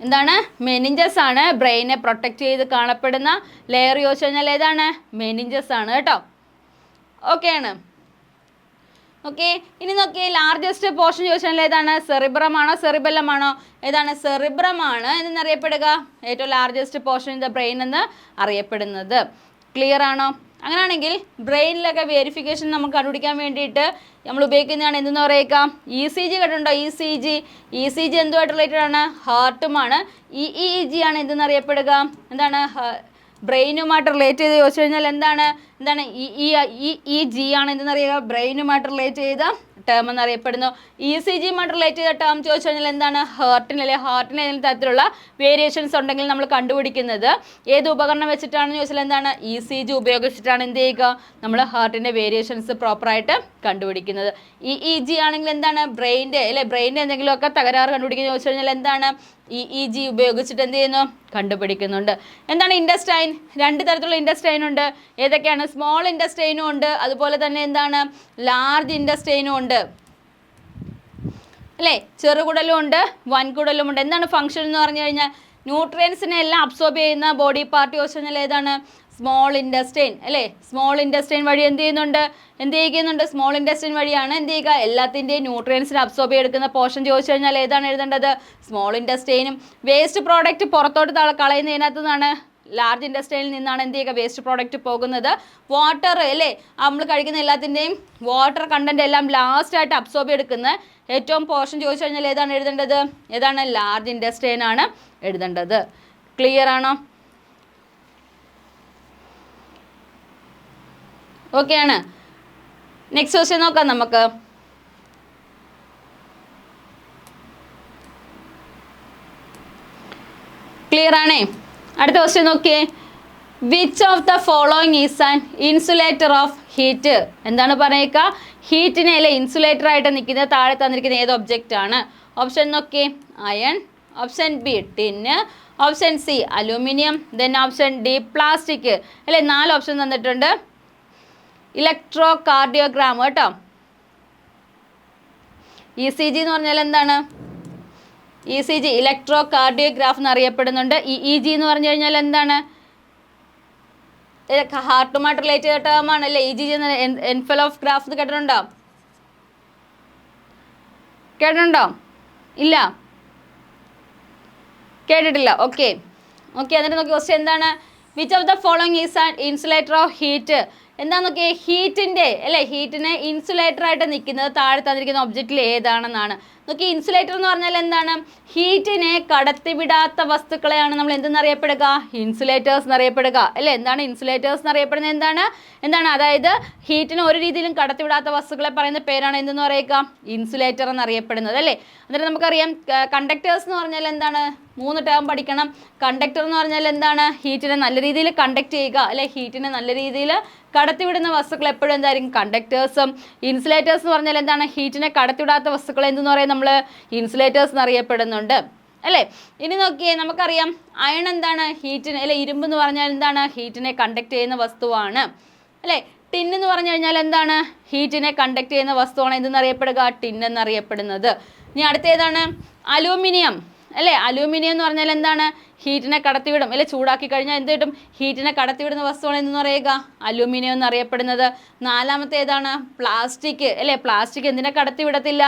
എന്താണ്, മെനിഞ്ചസ് ആണ് ബ്രെയിനെ പ്രൊട്ടക്റ്റ് ചെയ്ത് കാണപ്പെടുന്ന ലെയർ ചോദിച്ചു കഴിഞ്ഞാൽ ഏതാണ്, മെനിഞ്ചസ് ആണ് കേട്ടോ. ഓക്കെ ആണ്. ഓക്കെ, ഇനി നോക്കിയേ ലാർജസ്റ്റ് പോർഷൻ ചോദിച്ചാൽ ഏതാണ്, സെറിബ്രം ആണോ സെറിബെല്ലം ആണോ, ഏതാണ്, സെറിബ്രം ആണ് എന്നറിയപ്പെടുക, ഏറ്റവും largest portion in the brain എന്ന് അറിയപ്പെടുന്നത്. ക്ലിയർ ആണോ? അങ്ങനെയാണെങ്കിൽ ബ്രെയിനിലൊക്കെ വെരിഫിക്കേഷൻ നമുക്ക് കണ്ടുപിടിക്കാൻ വേണ്ടിയിട്ട് നമ്മൾ ഉപയോഗിക്കുന്നതാണ് എന്തെന്ന് പറയുക, ECG കേട്ടിട്ടുണ്ടോ, ECG എന്തുമായിട്ട് റിലേറ്റഡ് ആണ്, ഹാർട്ടുമാണ്. EEG ആണ് എന്തെന്ന് അറിയപ്പെടുക, എന്താണ്, ബ്രെയിനുമായിട്ട് റിലേറ്റ് ചെയ്ത് ചോദിച്ചു കഴിഞ്ഞാൽ എന്താണ് EEG ആണ് എന്തെന്നറിയുക, ബ്രെയിനുമായിട്ട് റിലേറ്റ് ചെയ്ത ടേം എന്നറിയപ്പെടുന്നു. ECGയുമായിട്ട് റിലേറ്റ് ചെയ്ത ടേം ചോദിച്ചു കഴിഞ്ഞാൽ എന്താണ്, ഹാർട്ടിന് ഏതെങ്കിലും തരത്തിലുള്ള വേരിയേഷൻസ് ഉണ്ടെങ്കിൽ നമ്മൾ കണ്ടുപിടിക്കുന്നത് ഏത് ഉപകരണം വെച്ചിട്ടാണെന്ന് ചോദിച്ചാൽ എന്താണ്, ECG ഉപയോഗിച്ചിട്ടാണ് എന്ത് ചെയ്യുക, നമ്മൾ ഹാർട്ടിൻ്റെ വേരിയേഷൻസ് പ്രോപ്പറായിട്ട് കണ്ടുപിടിക്കുന്നത്. EEG ആണെങ്കിൽ എന്താണ്, ബ്രെയിൻ്റെ എന്തെങ്കിലുമൊക്കെ തകരാറ് കണ്ടുപിടിക്കുന്നത് ചോദിച്ചു കഴിഞ്ഞാൽ എന്താണ്, EEG ഉപയോഗിച്ചിട്ട് എന്ത് ചെയ്യുന്നു, കണ്ടുപിടിക്കുന്നുണ്ട്. എന്താണ് ഇൻഡസ്റ്റൈൻ, രണ്ട് തരത്തിലുള്ള ഇൻഡസ്റ്റൈൻ ഉണ്ട്. ഏതൊക്കെയാണ്, സ്മോൾ ഇൻഡസ്റ്റൈനും ഉണ്ട്, അതുപോലെ തന്നെ എന്താണ്, ലാർജ് ഇൻഡസ്റ്റൈനും ഉണ്ട് അല്ലേ. ചെറുകുടലും ഉണ്ട്, വൻകുടലും ഉണ്ട്. എന്താണ് ഫംഗ്ഷൻ എന്ന് പറഞ്ഞു കഴിഞ്ഞാൽ, ന്യൂട്രിയൻസിനെ എല്ലാം അബ്സോർബ് ചെയ്യുന്ന ബോഡി പാർട്ട് ചോദിച്ചു കഴിഞ്ഞാൽ ഏതാണ്, സ്മോൾ ഇൻഡസ്റ്റൈൻ അല്ലേ. സ്മോൾ ഇൻഡസ്റ്റൈൻ വഴി എന്ത് ചെയ്യുന്നുണ്ട്, സ്മോൾ ഇൻഡസ്റ്റൈൻ വഴിയാണ് എന്ത് ചെയ്യുക, എല്ലാത്തിൻ്റെയും ന്യൂട്രിയൻസിനെ അബ്സോർബ് ചെയ്തെടുക്കുന്ന പോർഷൻ ചോദിച്ചു കഴിഞ്ഞാൽ ഏതാണ് എഴുതേണ്ടത്, സ്മോൾ ഇൻഡസ്റ്റൈനും. വേസ്റ്റ് പ്രോഡക്റ്റ് പുറത്തോട്ട് കളയുന്നതിനകത്തു നിന്നാണ്, ലാർജ് ഇൻഡസ്റ്റൈനിൽ നിന്നാണ് എന്ത് ചെയ്യുക, വേസ്റ്റ് പ്രോഡക്റ്റ് പോകുന്നത്. വാട്ടർ അല്ലേ, നമ്മൾ കഴിക്കുന്ന എല്ലാത്തിൻ്റെയും വാട്ടർ കണ്ടൻറ്റ് എല്ലാം ലാസ്റ്റായിട്ട് അബ്സോർബ് എടുക്കുന്ന ഏറ്റവും പോർഷൻ ചോദിച്ചു കഴിഞ്ഞാൽ ഏതാണ് എഴുതേണ്ടത്, ഏതാണ്, ലാർജ് ഇൻഡസ്റ്റൈൻ ആണ് എഴുതേണ്ടത്. ക്ലിയർ ആണോ? ഓക്കെ ആണ്. നെക്സ്റ്റ് ക്വസ്റ്റ്യൻ നോക്കാം നമുക്ക്. ക്ലിയർ ആണേ. അടുത്ത ക്വസ്റ്റ്യൻ നോക്കിയേ, which of the following is an insulator of heat. എന്താണ് പറയുക, ഹീറ്റിനെ അല്ലെ ഇൻസുലേറ്റർ ആയിട്ട് നിൽക്കുന്നത് താഴെ തന്നിരിക്കുന്ന ഏത് ഒബ്ജക്റ്റ് ആണ്. ഓപ്ഷൻ നോക്കിയേ, iron, option B tin, option C aluminium, then option D plastic അല്ലേ. 4 ഓപ്ഷൻ തന്നിട്ടുണ്ട്. ഇലക്ട്രോ കാർഡിയോഗ്രാം കേട്ടോ. ECG എന്ന് പറഞ്ഞാൽ എന്താണ്, ECG ഇലക്ട്രോ കാർഡിയോഗ്രാഫ് എന്നറിയപ്പെടുന്നുണ്ട്. EEG എന്ന് പറഞ്ഞു കഴിഞ്ഞാൽ എന്താണ്, ഹാർട്ടുമായിട്ട് റിലേറ്റ് ചെയ്ത ടേം ആണ് അല്ലേ. EEG എന്ന എൻഫെലോഗ്രാഫ് കേട്ടിട്ടുണ്ടോ, ഇല്ല, കേട്ടിട്ടില്ല. ഓക്കെ, എന്നിട്ട് നോക്കി ക്വസ്റ്റ്യൻ എന്താണ്, which of the following is an insulator of heat. എന്താ നോക്കിയേ, ഹീറ്റിനെ ഇൻസുലേറ്റർ ആയിട്ട് നിൽക്കുന്നത് താഴെ തന്നിരിക്കുന്ന ഒബ്ജക്റ്റിൽ ഏതാണെന്നാണ്. നോക്കി, ഇൻസുലേറ്റർ എന്ന് പറഞ്ഞാൽ എന്താണ്, ഹീറ്റിനെ കടത്തിവിടാത്ത വസ്തുക്കളെയാണ് നമ്മൾ എന്തെന്നറിയപ്പെടുക, ഇൻസുലേറ്റേഴ്സ് എന്നറിയപ്പെടുക അല്ലേ. എന്താണ് ഇൻസുലേറ്റേഴ്സ് എന്നറിയപ്പെടുന്നത്, എന്താണ് അതായത് ഹീറ്റിനെ ഒരു രീതിയിലും കടത്തിവിടാത്ത വസ്തുക്കളെ പറയുന്ന പേരാണ് എന്തെന്ന് പറയുക, ഇൻസുലേറ്റർ എന്നറിയപ്പെടുന്നത് അല്ലേ. എന്നിട്ട് നമുക്കറിയാം കണ്ടക്ടേഴ്സ് എന്ന് പറഞ്ഞാൽ എന്താണ്, 3 ടേം പഠിക്കണം. കണ്ടക്ടർ എന്ന് പറഞ്ഞാൽ എന്താണ്, ഹീറ്റിനെ നല്ല രീതിയിൽ കണ്ടക്ട് ചെയ്യുക അല്ലെ, ഹീറ്റിനെ നല്ല രീതിയിൽ കടത്തിവിടുന്ന വസ്തുക്കൾ എപ്പോഴും എന്തായിരിക്കും, കണ്ടക്ടേഴ്സും. ഇൻസുലേറ്റേഴ്സ് എന്ന് പറഞ്ഞാൽ എന്താണ്, ഹീറ്റിനെ കടത്തിവിടാത്ത വസ്തുക്കൾ എന്തെന്ന് പറയാം നമ്മൾ, ഇൻസുലേറ്റേഴ്സ് എന്നറിയപ്പെടുന്നുണ്ട് അല്ലേ. ഇനി നോക്കിയേ, നമുക്കറിയാം അയൺ എന്താണ്, ഹീറ്റിനെ അല്ലെ, ഇരുമ്പ് എന്ന് പറഞ്ഞാൽ എന്താണ്, ഹീറ്റിനെ കണ്ടക്ട് ചെയ്യുന്ന വസ്തുവാണ് അല്ലേ. ടിൻ എന്ന് പറഞ്ഞു കഴിഞ്ഞാൽ എന്താണ്, ഹീറ്റിനെ കണ്ടക്ട് ചെയ്യുന്ന വസ്തുവാണ് എന്തെന്നറിയപ്പെടുക, ടിൻ എന്നറിയപ്പെടുന്നത്. ഇനി അടുത്തേതാണ് അലൂമിനിയം അല്ലേ. അലൂമിനിയം എന്ന് പറഞ്ഞാൽ എന്താണ്, ഹീറ്റിനെ കടത്തിവിടും അല്ലെ, ചൂടാക്കി കഴിഞ്ഞാൽ എന്ത് കിട്ടും, ഹീറ്റിനെ കടത്തിവിടുന്ന വസ്തുവാണ് എന്ന് പറയുക, അലൂമിനിയം എന്നറിയപ്പെടുന്നത്. 4മത്തെ ഏതാണ്, പ്ലാസ്റ്റിക് അല്ലേ. പ്ലാസ്റ്റിക് എന്തിനെ കടത്തിവിടത്തില്ല,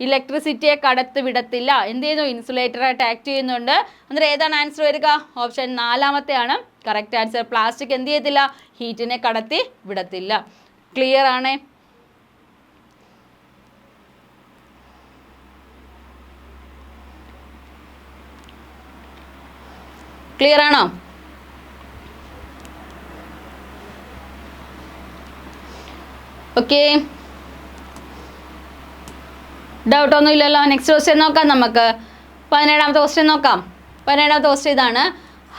ഇലക്ട്രിസിറ്റിയെ കടത്തിവിടത്തില്ല, എന്ത് ചെയ്യുന്നു, ഇൻസുലേറ്ററായിട്ട് ആക്ട് ചെയ്യുന്നുണ്ട്. അന്നേരം ഏതാണ് ആൻസർ വരിക, ഓപ്ഷൻ 4മത്തെ ആണ് കറക്റ്റ് ആൻസർ. പ്ലാസ്റ്റിക് എന്ത് ചെയ്യത്തില്ല, ഹീറ്റിനെ കടത്തി വിടത്തില്ല. ക്ലിയർ ആണേ. ക്ലിയർ ആണോ? ഓക്കെ, ഡൗട്ട് ഒന്നും ഇല്ലല്ലോ. നെക്സ്റ്റ് ക്വസ്റ്റ്യൻ നോക്കാം നമുക്ക്. 17ാമത്തെ ക്വസ്റ്റ്യൻ നോക്കാം. പതിനേഴാമത്തെ ക്വസ്റ്റ്യൻ ഇതാണ്.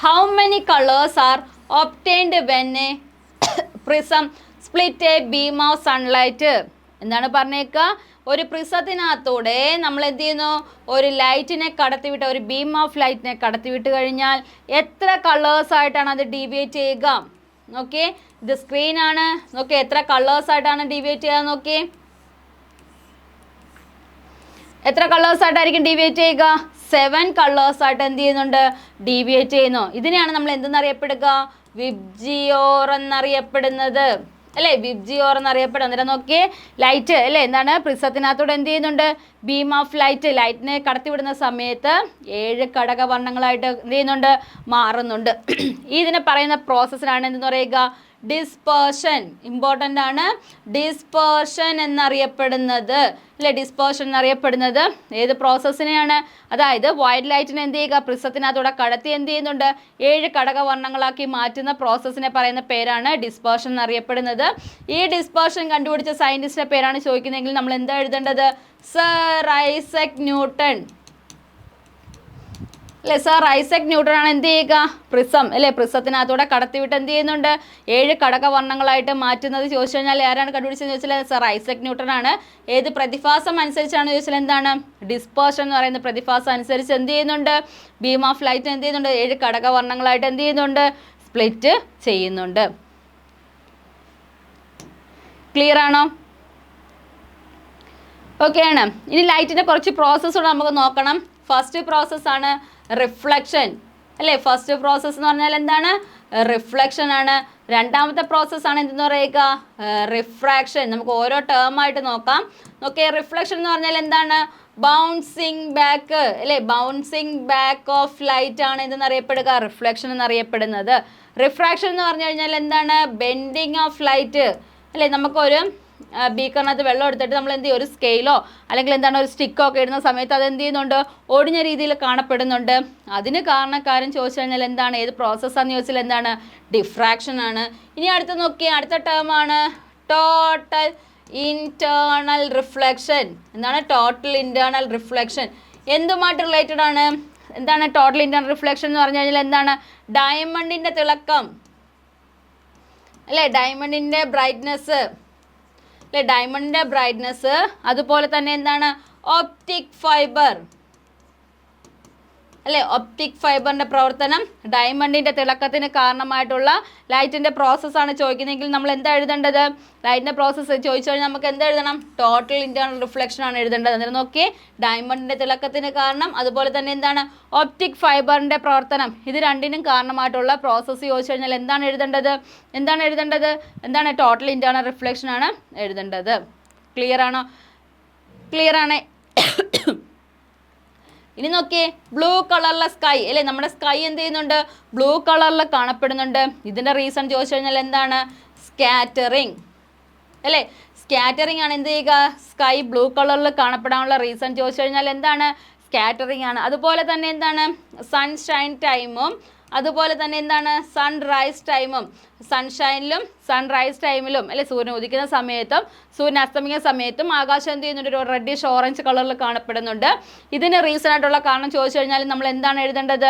How many colours R obtained when A prism split A beam of sunlight? എന്താണ് പറഞ്ഞേക്കുക? ഒരു പ്രിസത്തിനകത്തൂടെ നമ്മൾ എന്ത് ചെയ്യുന്നു? ഒരു ലൈറ്റിനെ കടത്തിവിട്ട്, ഒരു ബീം ഓഫ് ലൈറ്റിനെ കടത്തിവിട്ട് കഴിഞ്ഞാൽ എത്ര കളേഴ്സ് ആയിട്ടാണ് അത് ഡീവിയേറ്റ് ചെയ്യുക? നോക്കിയേ, ഇത് സ്ക്രീനാണ്. നോക്കിയേ എത്ര കളേഴ്സ് ആയിട്ടാണ് ഡീവിയേറ്റ് ചെയ്യുക. നോക്കിയേ എത്ര കളേഴ്സ് ആയിട്ടായിരിക്കും ഡീവിയേറ്റ് ചെയ്യുക? 7 കളേഴ്സ് ആയിട്ട് എന്ത് ചെയ്യുന്നുണ്ട്? ഡീവിയേറ്റ് ചെയ്യുന്നു. ഇതിനെയാണ് നമ്മൾ എന്തെന്നറിയപ്പെടുക? വിബ്ജിയോർ എന്നറിയപ്പെടുന്നത് അല്ലേ? വിബ്ജിയോർ എന്നറിയപ്പെടുന്നത്. അന്നേരം നോക്കിയേ, ലൈറ്റ് അല്ലേ, എന്താണ് പ്രിസത്തിനകത്തൂടെ എന്ത് ചെയ്യുന്നുണ്ട്? ബീം ഓഫ് ലൈറ്റിനെ കടത്തിവിടുന്ന സമയത്ത് 7 ഘടകവർണ്ണങ്ങളായിട്ട് എന്ത് ചെയ്യുന്നുണ്ട്? മാറുന്നുണ്ട്. ഇതിനെ പറയുന്ന പ്രോസസ്സിനാണ് എന്തെന്ന് പറയുക? ഡിസ്പേർഷൻ. ഇമ്പോർട്ടൻ്റ് ആണ്. ഡിസ്പേർഷൻ എന്നറിയപ്പെടുന്നത് അല്ലേ? ഡിസ്പേർഷൻ എന്നറിയപ്പെടുന്നത് ഏത് പ്രോസസ്സിനെയാണ്? അതായത് വൈറ്റ് ലൈറ്റിനെ എന്ത് ചെയ്യുക? പ്രിസത്തിനകത്തൂടെ കടത്തി എന്ത് ചെയ്യുന്നുണ്ട്? 7 ഘടകവർണ്ണങ്ങളാക്കി മാറ്റുന്ന പ്രോസസ്സിനെ പറയുന്ന പേരാണ് ഡിസ്പേർഷൻ എന്നറിയപ്പെടുന്നത്. ഈ ഡിസ്പേർഷൻ കണ്ടുപിടിച്ച സയൻറ്റിസ്റ്റിൻ്റെ പേരാണ് ചോദിക്കുന്നതെങ്കിൽ നമ്മൾ എന്താ എഴുതേണ്ടത്? സർ ഐസക് ന്യൂട്ടൺ അല്ലേ? സർ ഐസക് ന്യൂട്ടൺ ആണ് എന്ത് ചെയ്യുക? പ്രിസം അല്ലേ, പ്രിസത്തിനകത്തൂടെ കടത്തിവിട്ട് എന്ത് ചെയ്യുന്നുണ്ട്? 7 ഘടകവർണ്ണങ്ങളായിട്ട് മാറ്റുന്നത് ചോദിച്ചു കഴിഞ്ഞാൽ ആരാണ് കണ്ടുപിടിച്ചതെന്ന് ചോദിച്ചാൽ സർ ഐസക് ന്യൂട്ടൺ ആണ്. ഏത് പ്രതിഭാസം അനുസരിച്ചാണ് ചോദിച്ചാൽ എന്താണ്? ഡിസ്പേർഷൻ എന്ന് പറയുന്ന പ്രതിഭാസം അനുസരിച്ച് എന്ത് ചെയ്യുന്നുണ്ട്? ബീം ഓഫ് ലൈറ്റ് എന്ത് ചെയ്യുന്നുണ്ട്? 7 ഘടകവർണ്ണങ്ങളായിട്ട് എന്ത് ചെയ്യുന്നുണ്ട്? സ്പ്ലിറ്റ് ചെയ്യുന്നുണ്ട്. ക്ലിയർ ആണോ? ഓക്കെ ആണ്. ഇനി ലൈറ്റിൻ്റെ കുറച്ച് പ്രോസസ്സുകൾ നമുക്ക് നോക്കണം. ഫസ്റ്റ് പ്രോസസ്സാണ് റിഫ്ലക്ഷൻ അല്ലേ? ഫസ്റ്റ് പ്രോസസ്സ് എന്ന് പറഞ്ഞാൽ എന്താണ്? റിഫ്ലക്ഷൻ ആണ്. രണ്ടാമത്തെ പ്രോസസ്സാണ് എന്തെന്ന് പറയുക? റിഫ്രാക്ഷൻ. നമുക്ക് ഓരോ ടേമായിട്ട് നോക്കാം. നോക്കിയേ, റിഫ്ലക്ഷൻ എന്ന് പറഞ്ഞാൽ എന്താണ്? ബൗൺസിങ് ബാക്ക് അല്ലേ? ബൗൺസിങ് ബാക്ക് ഓഫ് ലൈറ്റ് ആണ് എന്തെന്നറിയപ്പെടുക? റിഫ്ലക്ഷൻ എന്നറിയപ്പെടുന്നത്. റിഫ്രാക്ഷൻ എന്ന് പറഞ്ഞു കഴിഞ്ഞാൽ എന്താണ്? ബെൻഡിങ് ഓഫ് ലൈറ്റ് അല്ലേ? നമുക്കൊരു ബീക്കറിനകത്ത് വെള്ളം എടുത്തിട്ട് നമ്മൾ എന്ത് ചെയ്യും? ഒരു സ്കെയിലോ അല്ലെങ്കിൽ എന്താണ് ഒരു സ്റ്റിക്കോ ഒക്കെ ഇടുന്ന സമയത്ത് അത് എന്ത് ചെയ്യുന്നുണ്ട്? ഒടിഞ്ഞ രീതിയിൽ കാണപ്പെടുന്നുണ്ട്. അതിന് കാരണക്കാരൻ ചോദിച്ചു കഴിഞ്ഞാൽ എന്താണ്? ഏത് പ്രോസസ്സാന്ന് ചോദിച്ചാൽ എന്താണ്? ഡിഫ്രാക്ഷൻ ആണ്. ഇനി അടുത്ത് നോക്കിയാൽ അടുത്ത ടേമാണ് ടോട്ടൽ ഇന്റേണൽ റിഫ്ലക്ഷൻ. എന്താണ് ടോട്ടൽ ഇന്റേണൽ റിഫ്ലക്ഷൻ? എന്തുമായിട്ട് റിലേറ്റഡ് ആണ്? എന്താണ് ടോട്ടൽ ഇന്റേണൽ റിഫ്ലക്ഷൻ എന്ന് പറഞ്ഞു കഴിഞ്ഞാൽ എന്താണ്? ഡയമണ്ടിൻ്റെ തിളക്കം അല്ലേ? ഡയമണ്ടിൻ്റെ ബ്രൈറ്റ്നെസ് അല്ലേ? ഡയമണ്ടിൻ്റെ ബ്രൈറ്റ്നെസ്. അതുപോലെ തന്നെ എന്താണ്? ഒപ്റ്റിക് ഫൈബർ അല്ലേ? ഒപ്റ്റിക് ഫൈബറിൻ്റെ പ്രവർത്തനം ഡയമണ്ടിൻ്റെ തിളക്കത്തിന് കാരണമായിട്ടുള്ള ലൈറ്റിൻ്റെ പ്രോസസ്സാണ് ചോദിക്കുന്നതെങ്കിൽ നമ്മൾ എന്താ എഴുതേണ്ടത്? ലൈറ്റിൻ്റെ പ്രോസസ്സ് ചോദിച്ചു കഴിഞ്ഞാൽ നമുക്ക് എന്താ എഴുതണം? ടോട്ടൽ ഇന്റേണൽ റിഫ്ലക്ഷൻ ആണ് എഴുതേണ്ടത്. എന്നിട്ട് നോക്കിയേ, ഡയമണ്ടിൻ്റെ തിളക്കത്തിന് കാരണം, അതുപോലെ തന്നെ എന്താണ്? ഒപ്റ്റിക് ഫൈബറിൻ്റെ പ്രവർത്തനം. ഇത് രണ്ടിനും കാരണമായിട്ടുള്ള പ്രോസസ്സ് ചോദിച്ചു കഴിഞ്ഞാൽ എന്താണ് എഴുതേണ്ടത്? എന്താണ് ടോട്ടൽ ഇന്റേണൽ റിഫ്ലക്ഷൻ ആണ് എഴുതേണ്ടത്. ക്ലിയർ ആണോ? ക്ലിയർ ആണ്. ഇനി നോക്കിയേ, ബ്ലൂ കളറിലെ സ്കൈ അല്ലേ? നമ്മുടെ സ്കൈ എന്ത് ചെയ്യുന്നുണ്ട്? ബ്ലൂ കളറിൽ കാണപ്പെടുന്നുണ്ട്. ഇതിൻ്റെ റീസൺ ചോദിച്ചു കഴിഞ്ഞാൽ എന്താണ്? സ്കാറ്ററിങ് അല്ലേ? സ്കാറ്ററിങ് ആണ് എന്ത് ചെയ്യുക? സ്കൈ ബ്ലൂ കളറിൽ കാണപ്പെടാനുള്ള റീസൺ ചോദിച്ചു കഴിഞ്ഞാൽ എന്താണ്? സ്കാറ്ററിങ് ആണ്. അതുപോലെ തന്നെ എന്താണ്? സൺഷൈൻ ടൈമും അതുപോലെ തന്നെ എന്താണ്? സൺറൈസ് ടൈമും. സൺഷൈനിലും സൺറൈസ് ടൈമിലും അല്ലെ, സൂര്യൻ ഉദിക്കുന്ന സമയത്തും സൂര്യൻ അസ്തമിക്കുന്ന സമയത്തും ആകാശം എന്ത് ചെയ്യുന്നുണ്ട്? ഒരു റെഡിഷ് ഓറഞ്ച് കളറിൽ കാണപ്പെടുന്നുണ്ട്. ഇതിന് റീസൺ ആയിട്ടുള്ള കാരണം ചോദിച്ചു കഴിഞ്ഞാൽ നമ്മൾ എന്താണ് എഴുതേണ്ടത്?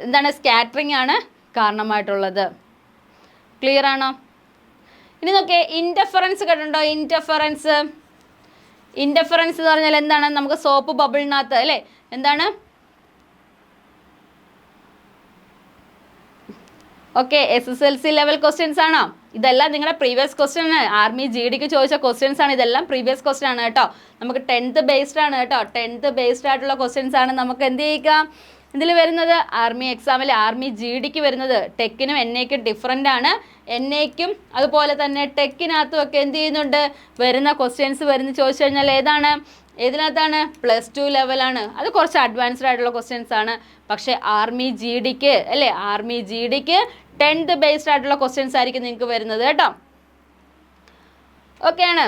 എന്താണ്? സ്കാറ്ററിങ് ആണ് കാരണമായിട്ടുള്ളത്. ക്ലിയർ ആണോ? ഇനി നോക്കിയേ, ഇൻ്റർഫറൻസ് കേട്ടിട്ടുണ്ടോ? ഇൻ്റർഫറൻസ് എന്ന് പറഞ്ഞാൽ എന്താണ്? നമുക്ക് സോപ്പ് ബബിളിനകത്ത് അല്ലേ എന്താണ്? ഓക്കെ, SSLC ലെവൽ ക്വസ്റ്റ്യൻസ് ആണോ ഇതെല്ലാം? നിങ്ങളുടെ പ്രീവിയസ് ക്വസ്റ്റ്യൻ ആണ്. ആർമി GDക്ക് ചോദിച്ച ക്വസ്റ്റ്യൻസ് ആണ് ഇതെല്ലാം. പ്രീവിയസ് ക്വസ്റ്റ്യൻ ആണ് കേട്ടോ. നമുക്ക് 10th ബേസ്ഡ് ആണ് കേട്ടോ. 10th ബേസ്ഡ് ആയിട്ടുള്ള ക്വസ്റ്റ്യൻസ് ആണ് നമുക്ക് എന്ത് ചെയ്യുക? ഇതിൽ വരുന്നത് ആർമി എക്സാമിൽ ആർമി GDക്ക് വരുന്നത്. ടെക്കിനും NAക്കും ഡിഫറൻ്റ് ആണ്. NAക്കും അതുപോലെ തന്നെ ടെക്കിനകത്തും ഒക്കെ എന്ത് ചെയ്യുന്നുണ്ട്? വരുന്ന ക്വസ്റ്റ്യൻസ് ചോദിച്ചു കഴിഞ്ഞാൽ ഏതിനകത്താണ്? +2 ലെവലാണ്. അത് കുറച്ച് അഡ്വാൻസ്ഡ് ആയിട്ടുള്ള ക്വസ്റ്റ്യൻസ് ആണ്. പക്ഷേ ആർമി GDക്ക് അല്ലേ? ആർമി GDക്ക് 10th ബേസ്ഡ് ആയിട്ടുള്ള ക്വസ്റ്റ്യൻസ് ആയിരിക്കും നിങ്ങൾക്ക് വരുന്നത് കേട്ടോ. ഓക്കെ ആണ്.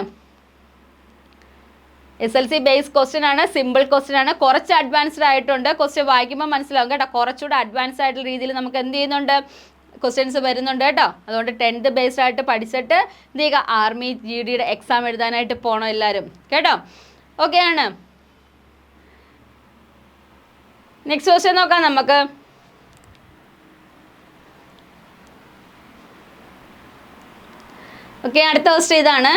SLC ബേസ് ക്വസ്റ്റ്യൻ ആണ്. സിമ്പിൾ ക്വസ്റ്റ്യൻ ആണ്. കുറച്ച് അഡ്വാൻസ്ഡ് ആയിട്ടുണ്ട്. ക്വസ്റ്റ്യൻ വായിക്കുമ്പോൾ മനസ്സിലാവും കേട്ടോ. കുറച്ചുകൂടെ അഡ്വാൻസ്ഡ് ആയിട്ടുള്ള രീതിയിൽ നമുക്ക് എന്ത് ചെയ്യുന്നുണ്ട്? ക്വസ്റ്റ്യൻസ് വരുന്നുണ്ട് കേട്ടോ. അതുകൊണ്ട് 10th ബേസ്ഡ് ആയിട്ട് പഠിച്ചിട്ട് എന്ത് ചെയ്യുക? ആർമി GDയുടെ എക്സാം എഴുതാനായിട്ട് പോകണം എല്ലാവരും കേട്ടോ. ഓക്കെ ആണ്. നെക്സ്റ്റ് ക്വസ്റ്റ്യൻ നോക്കാം നമുക്ക്. ഓക്കെ, അടുത്ത ക്വസ്റ്റ്യൻ ഇതാണ്.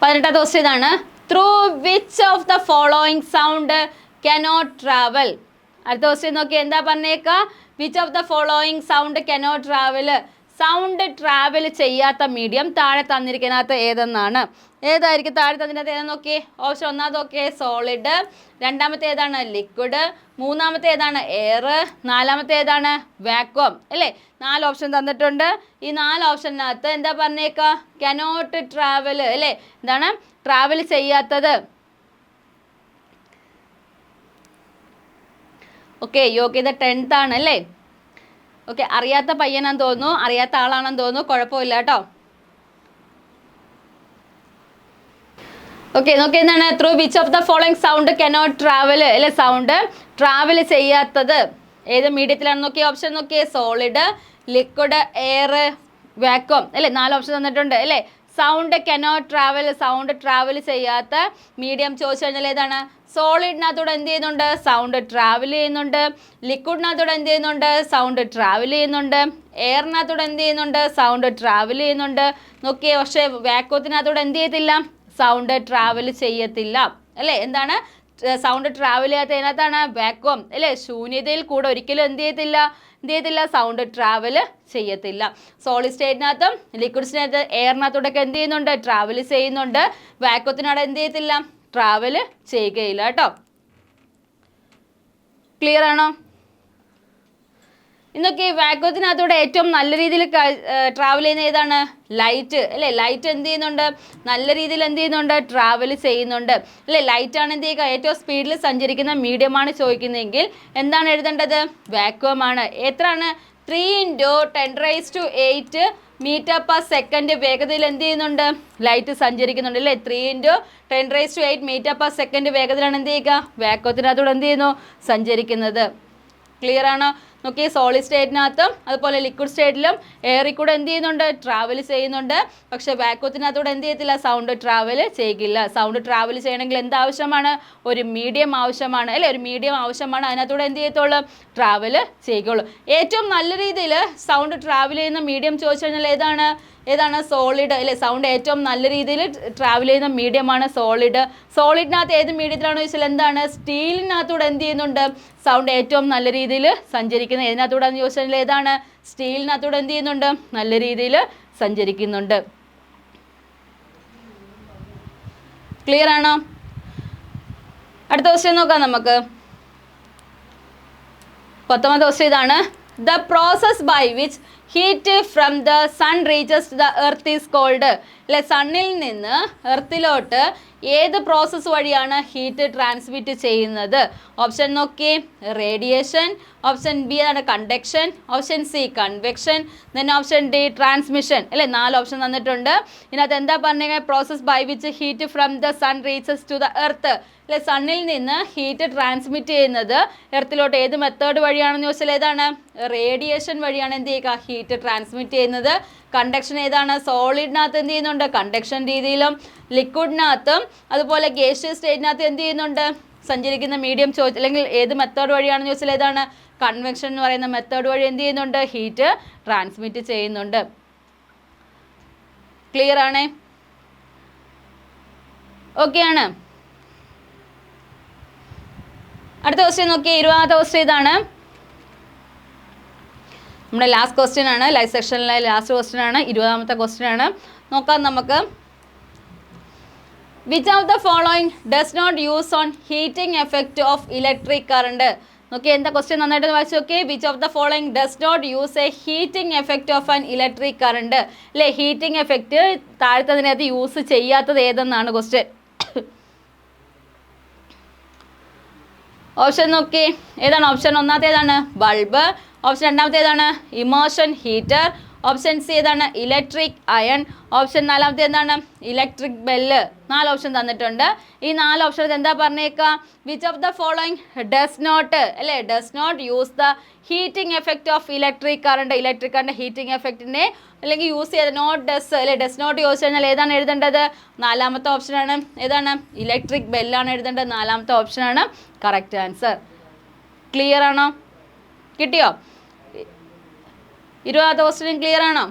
18ാമത്തെ ക്വസ്റ്റ്യൻ ഇതാണ്. Through which of the following sound cannot travel. അടുത്ത ക്വസ്റ്റ്യൻ നോക്കി എന്താ പറഞ്ഞേക്കുക. Which of the following sound cannot travel. Sound travel ചെയ്യാത്ത മീഡിയം താഴെ തന്നിരിക്കുന്നതിനകത്ത് ഏതെന്നാണ്. ഏതായിരിക്കും താഴെ തന്നിരിക്കുന്നത് ഏതെന്ന് നോക്കിയേ. ഓപ്ഷൻ ഒന്നാമത് നോക്കിയേ സോളിഡ്, രണ്ടാമത്തെ ഏതാണ് ലിക്വിഡ്, മൂന്നാമത്തെ ഏതാണ് എയർ, നാലാമത്തെ ഏതാണ് വാക്വം അല്ലേ. 4 ഓപ്ഷൻ തന്നിട്ടുണ്ട്. ഈ 4 ഓപ്ഷനകത്ത് എന്താ പറഞ്ഞേക്കുക കനോട്ട് ട്രാവൽ അല്ലേ. എന്താണ് ട്രാവൽ ചെയ്യാത്തത്. ഓക്കെ, യോഗ്യത 10th ആണ് അല്ലേ. ഓക്കെ, അറിയാത്ത പയ്യനാന്ന് തോന്നുന്നു, അറിയാത്ത ആളാണെന്ന് തോന്നുന്നു, കുഴപ്പമില്ല കേട്ടോ. ഓക്കെ, നോക്കി എന്താണ് through which of the following sound cannot travel അല്ലെ. സൗണ്ട് ട്രാവൽ ചെയ്യാത്തത് ഏത് മീഡിയത്തിലാണ് നോക്കിയേ. ഓപ്ഷൻ നോക്കിയേ സോളിഡ്, ലിക്വിഡ്, എയർ, വാക്വം അല്ലേ. 4 ഓപ്ഷൻ തന്നിട്ടുണ്ട് അല്ലേ. Sound cannot travel, sound travel ചെയ്യാത്ത മീഡിയം ചോദിച്ചു കഴിഞ്ഞാൽ ഏതാണ്. സോളിഡിനകത്തൂടെ എന്ത് ചെയ്യുന്നുണ്ട് സൗണ്ട് ട്രാവൽ ചെയ്യുന്നുണ്ട്. ലിക്വിഡിനകത്തൂടെ എന്ത് ചെയ്യുന്നുണ്ട് സൗണ്ട് ട്രാവൽ ചെയ്യുന്നുണ്ട്. എയറിനകത്തൂടെ എന്ത് ചെയ്യുന്നുണ്ട് സൗണ്ട് ട്രാവൽ ചെയ്യുന്നുണ്ട്. നോക്കിയേ, പക്ഷേ വാക്വത്തിനകത്തൂടെ എന്ത് ചെയ്യത്തില്ല സൗണ്ട് ട്രാവൽ ചെയ്യത്തില്ല അല്ലേ. എന്താണ് സൗണ്ട് ട്രാവൽ ചെയ്യാത്ത അതിനകത്താണ് വാക്വം അല്ലേ. ശൂന്യതയിൽ കൂടെ ഒരിക്കലും എന്ത് ചെയ്യത്തില്ല സൗണ്ട് ട്രാവൽ ചെയ്യത്തില്ല. സോളിഡ് സ്റ്റേറ്റിനകത്തും ലിക്വിഡ് സ്റ്റേറ്റിനകത്ത് എയറിനകത്തോടൊക്കെ എന്ത് ചെയ്യുന്നുണ്ട് ട്രാവൽ ചെയ്യുന്നുണ്ട്. വാക്വത്തിനവിടെ എന്ത് ചെയ്യത്തില്ല ട്രാവൽ ചെയ്യുകയില്ല കേട്ടോ. ക്ലിയർ ആണോ. ഇന്നൊക്കെ വാക്വത്തിനകത്തൂടെ ഏറ്റവും നല്ല രീതിയിൽ ട്രാവൽ ചെയ്യുന്ന ഏതാണ് ലൈറ്റ് അല്ലേ. ലൈറ്റ് എന്ത് ചെയ്യുന്നുണ്ട് നല്ല രീതിയിൽ എന്ത് ചെയ്യുന്നുണ്ട് ട്രാവൽ ചെയ്യുന്നുണ്ട് അല്ലേ. ലൈറ്റാണ് എന്ത് ചെയ്യുക ഏറ്റവും സ്പീഡിൽ സഞ്ചരിക്കുന്ന മീഡിയമാണ് ചോദിക്കുന്നതെങ്കിൽ എന്താണ് എഴുതേണ്ടത് വാക്വമാണ്. എത്രയാണ് 3 × 10⁸ മീറ്റർ/സെക്കൻഡ് വേഗതയിൽ എന്ത് ചെയ്യുന്നുണ്ട് ലൈറ്റ് സഞ്ചരിക്കുന്നുണ്ട് അല്ലേ. 3 × 10⁸ മീറ്റർ/സെക്കൻഡ് വേഗതയിലാണ് എന്ത് ചെയ്യുക വാക്വത്തിനകത്തൂടെ എന്ത് ചെയ്യുന്നു സഞ്ചരിക്കുന്നത്. ക്ലിയർ ആണോ. നോക്കി, സോളിഡ് സ്റ്റേറ്റിനകത്തും അതുപോലെ ലിക്വിഡ് സ്റ്റേറ്റിലും എയറിൽ കൂടെ എന്ത് ചെയ്യുന്നുണ്ട് ട്രാവൽ ചെയ്യുന്നുണ്ട്. പക്ഷേ വാക്വത്തിനകത്തൂടെ എന്ത് ചെയ്യത്തില്ല സൗണ്ട് ട്രാവൽ ചെയ്യില്ല. സൗണ്ട് ട്രാവൽ ചെയ്യണമെങ്കിൽ എന്ത് ആവശ്യമാണ് ഒരു മീഡിയം ആവശ്യമാണ് അല്ലേ. ഒരു മീഡിയം ആവശ്യമാണ്, അതിനകത്തൂടെ എന്ത് ചെയ്യത്തുള്ളൂ ട്രാവൽ ചെയ്യുകയുള്ളൂ. ഏറ്റവും നല്ല രീതിയിൽ സൗണ്ട് ട്രാവൽ ചെയ്യുന്ന മീഡിയം ചോദിച്ചു കഴിഞ്ഞാൽ ഏതാണ് സോളിഡ് അല്ലേ. സൗണ്ട് ഏറ്റവും നല്ല രീതിയിൽ ട്രാവൽ ചെയ്യുന്ന മീഡിയമാണ് സോളിഡ്. സോളിഡിനകത്ത് ഏത് മീഡിയത്തിലാണെന്ന് ചോദിച്ചാൽ എന്താണ് സ്റ്റീലിനകത്തൂടെ എന്ത് ചെയ്യുന്നുണ്ട് സൗണ്ട് ഏറ്റവും നല്ല രീതിയിൽ സഞ്ചരിക്കുന്നത്. ഏതിനകത്തൂടെ എന്ന് ചോദിച്ചാൽ ഏതാണ് സ്റ്റീലിനകത്തൂടെ എന്ത് ചെയ്യുന്നുണ്ട് നല്ല രീതിയിൽ സഞ്ചരിക്കുന്നുണ്ട്. ക്ലിയർ ആണോ. അടുത്ത ക്വസ്റ്റ്യൻ നോക്കാം നമുക്ക്. 19ാമത്തെ ക്വസ്റ്റ്യൻ ഇതാണ്. The process by which heat from the sun reaches the earth is called. അല്ലെ, സണ്ണിൽ നിന്ന് എർത്തിലോട്ട് ഏത് പ്രോസസ്സ് വഴിയാണ് ഹീറ്റ് ട്രാൻസ്മിറ്റ് ചെയ്യുന്നത്. ഓപ്ഷൻ നോക്കി റേഡിയേഷൻ, ഓപ്ഷൻ ബി ആണ് conduction, option c convection, then option d transmission അല്ലേ. 4 ഓപ്ഷൻ തന്നിട്ടുണ്ട്. ഇതിനകത്ത് എന്താ പറഞ്ഞത് process by which heat from the sun reaches to the earth അല്ലെ. സണ്ണിൽ നിന്ന് ഹീറ്റ് ട്രാൻസ്മിറ്റ് ചെയ്യുന്നത് എർത്തിലോട്ട് ഏത് മെത്തേഡ് വഴിയാണെന്ന് ചോദിച്ചാൽ ഏതാണ് റേഡിയേഷൻ വഴിയാണ് എന്ത് ചെയ്യുക ഹീറ്റ് ട്രാൻസ്മിറ്റ് ചെയ്യുന്നത്. കണ്ടക്ഷൻ ഏതാണ് സോളിഡിനകത്ത് എന്ത് ചെയ്യുന്നുണ്ട് കണ്ടക്ഷൻ രീതിയിലും, ലിക്വിഡിനകത്തും അതുപോലെ ഗേഷ്യസ് സ്റ്റേറ്റിനകത്ത് എന്ത് ചെയ്യുന്നുണ്ട് സഞ്ചരിക്കുന്ന മീഡിയം ചോദിച്ചു അല്ലെങ്കിൽ ഏത് മെത്തേഡ് വഴിയാണെന്ന് ചോദിച്ചാൽ ഏതാണ് കൺവെക്ഷൻ എന്ന് പറയുന്ന മെത്തേഡ് വഴി എന്ത് ചെയ്യുന്നുണ്ട് ഹീറ്റ് ട്രാൻസ്മിറ്റ് ചെയ്യുന്നുണ്ട്. ക്ലിയർ ആണേ. ഓക്കെ ആണ്. അടുത്ത ക്വസ്റ്റ്യൻ നോക്കിയേ. 20ാമത്തെ ക്വസ്റ്റ്യൻ ഇതാണ്. നമ്മുടെ ലാസ്റ്റ് ക്വസ്റ്റ്യൻ ആണ്, ലൈവ് സെക്ഷനിലെ ലാസ്റ്റ് ക്വസ്റ്റ്യൻ ആണ്. 20ാമത്തെ ക്വസ്റ്റ്യൻ ആണ്. നോക്കാം നമുക്ക്. Which of the following does not use on heating effect of electric current. നോക്കി എന്താ ക്വസ്റ്റ്യൻ നന്നായിട്ട് വായിച്ചു നോക്കി. Which of the following does not use a heating effect of an electric current അല്ലേ. ഹീറ്റിംഗ് എഫക്റ്റ് താഴ്ത്തതിനകത്ത് യൂസ് ചെയ്യാത്തത് ഏതെന്നാണ് question. Option നോക്കി ഏതാണ്. ഓപ്ഷൻ ഒന്നാമത്തെ ഏതാണ് ബൾബ്, ഓപ്ഷൻ രണ്ടാമത്തെ ഏതാണ് ഇമോഷൻ ഹീറ്റർ, ഓപ്ഷൻ സി ഏതാണ് ഇലക്ട്രിക് അയൺ, ഓപ്ഷൻ 4ാമത്തെ എന്താണ് ഇലക്ട്രിക് ബെല്ല്. 4 ഓപ്ഷൻ തന്നിട്ടുണ്ട്. ഈ 4 ഓപ്ഷനിൽ എന്താ പറഞ്ഞേക്കുക which of the following does not അല്ലേ does not use the heating effect of electric current. Electric current heating എഫക്റ്റിനെ അല്ലെങ്കിൽ യൂസ് ചെയ്ത് നോട്ട് ഡസ് അല്ലെ ഡസ് നോട്ട് യൂസ് കഴിഞ്ഞാൽ ഏതാണ് എഴുതേണ്ടത് 4ാമത്തെ ഓപ്ഷനാണ്. ഏതാണ് ഇലക്ട്രിക് ബെല്ലാണ് എഴുതേണ്ടത്. 4ാമത്തെ ഓപ്ഷനാണ് കറക്റ്റ് ആൻസർ. ക്ലിയർ ആണോ? കിട്ടിയോ? 20ാമത്തെ ക്വസ്റ്റ്യൻ ക്ലിയർ ആണോ?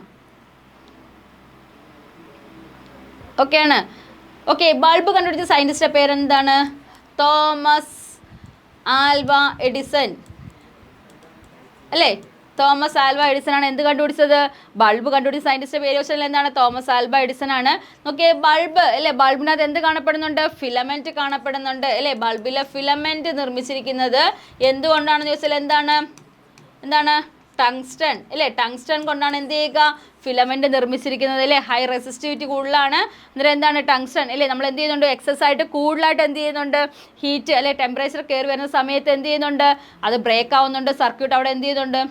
ഓക്കെ ആണ്. ഓക്കെ, ബൾബ് കണ്ടുപിടിച്ച സയൻറ്റിസ്റ്റിൻ്റെ പേരെന്താണ്? തോമസ് ആൽവ എഡിസൺ അല്ലേ? തോമസ് ആൽവ എഡിസൺ ആണ് എന്ത് കണ്ടുപിടിച്ചത്? ബൾബ് കണ്ടുപിടിച്ച സയൻറ്റിസ്റ്റിൻ്റെ പേര് ചോദിച്ചാൽ എന്താണ്? തോമസ് ആൽവ എഡിസൺ ആണ്. നോക്കിയേ, ബൾബ് അല്ലേ, ബൾബിനകത്ത് എന്ത് കാണപ്പെടുന്നുണ്ട്? ഫിലമെൻറ്റ് കാണപ്പെടുന്നുണ്ട് അല്ലേ? ബൾബിലെ ഫിലമെൻറ്റ് നിർമ്മിച്ചിരിക്കുന്നത് എന്തുകൊണ്ടാണെന്ന് ചോദിച്ചാൽ എന്താണ് ടങ്സ്റ്റൺ അല്ലേ? ടങ്സ്റ്റൺ കൊണ്ടാണ് എന്ത് ചെയ്യുക? ഫിലമെൻറ്റ് നിർമ്മിച്ചിരിക്കുന്നത് അല്ലേ? ഹൈ റെസിസ്റ്റിവിറ്റി കൂടുതലാണ്. അന്നേരം എന്താണ് ടങ്സ്റ്റൺ അല്ലേ? നമ്മൾ എന്ത് ചെയ്യുന്നുണ്ട്? എക്സസ് ആയിട്ട് കൂടുതലായിട്ട് എന്ത് ചെയ്യുന്നുണ്ട്? ഹീറ്റ് അല്ലെ ടെമ്പറേച്ചർ കയറി വരുന്ന സമയത്ത് എന്ത് ചെയ്യുന്നുണ്ട്? അത് ബ്രേക്ക് ആവുന്നുണ്ട്. സർക്യൂട്ട് അവിടെ എന്ത് ചെയ്യുന്നുണ്ട്?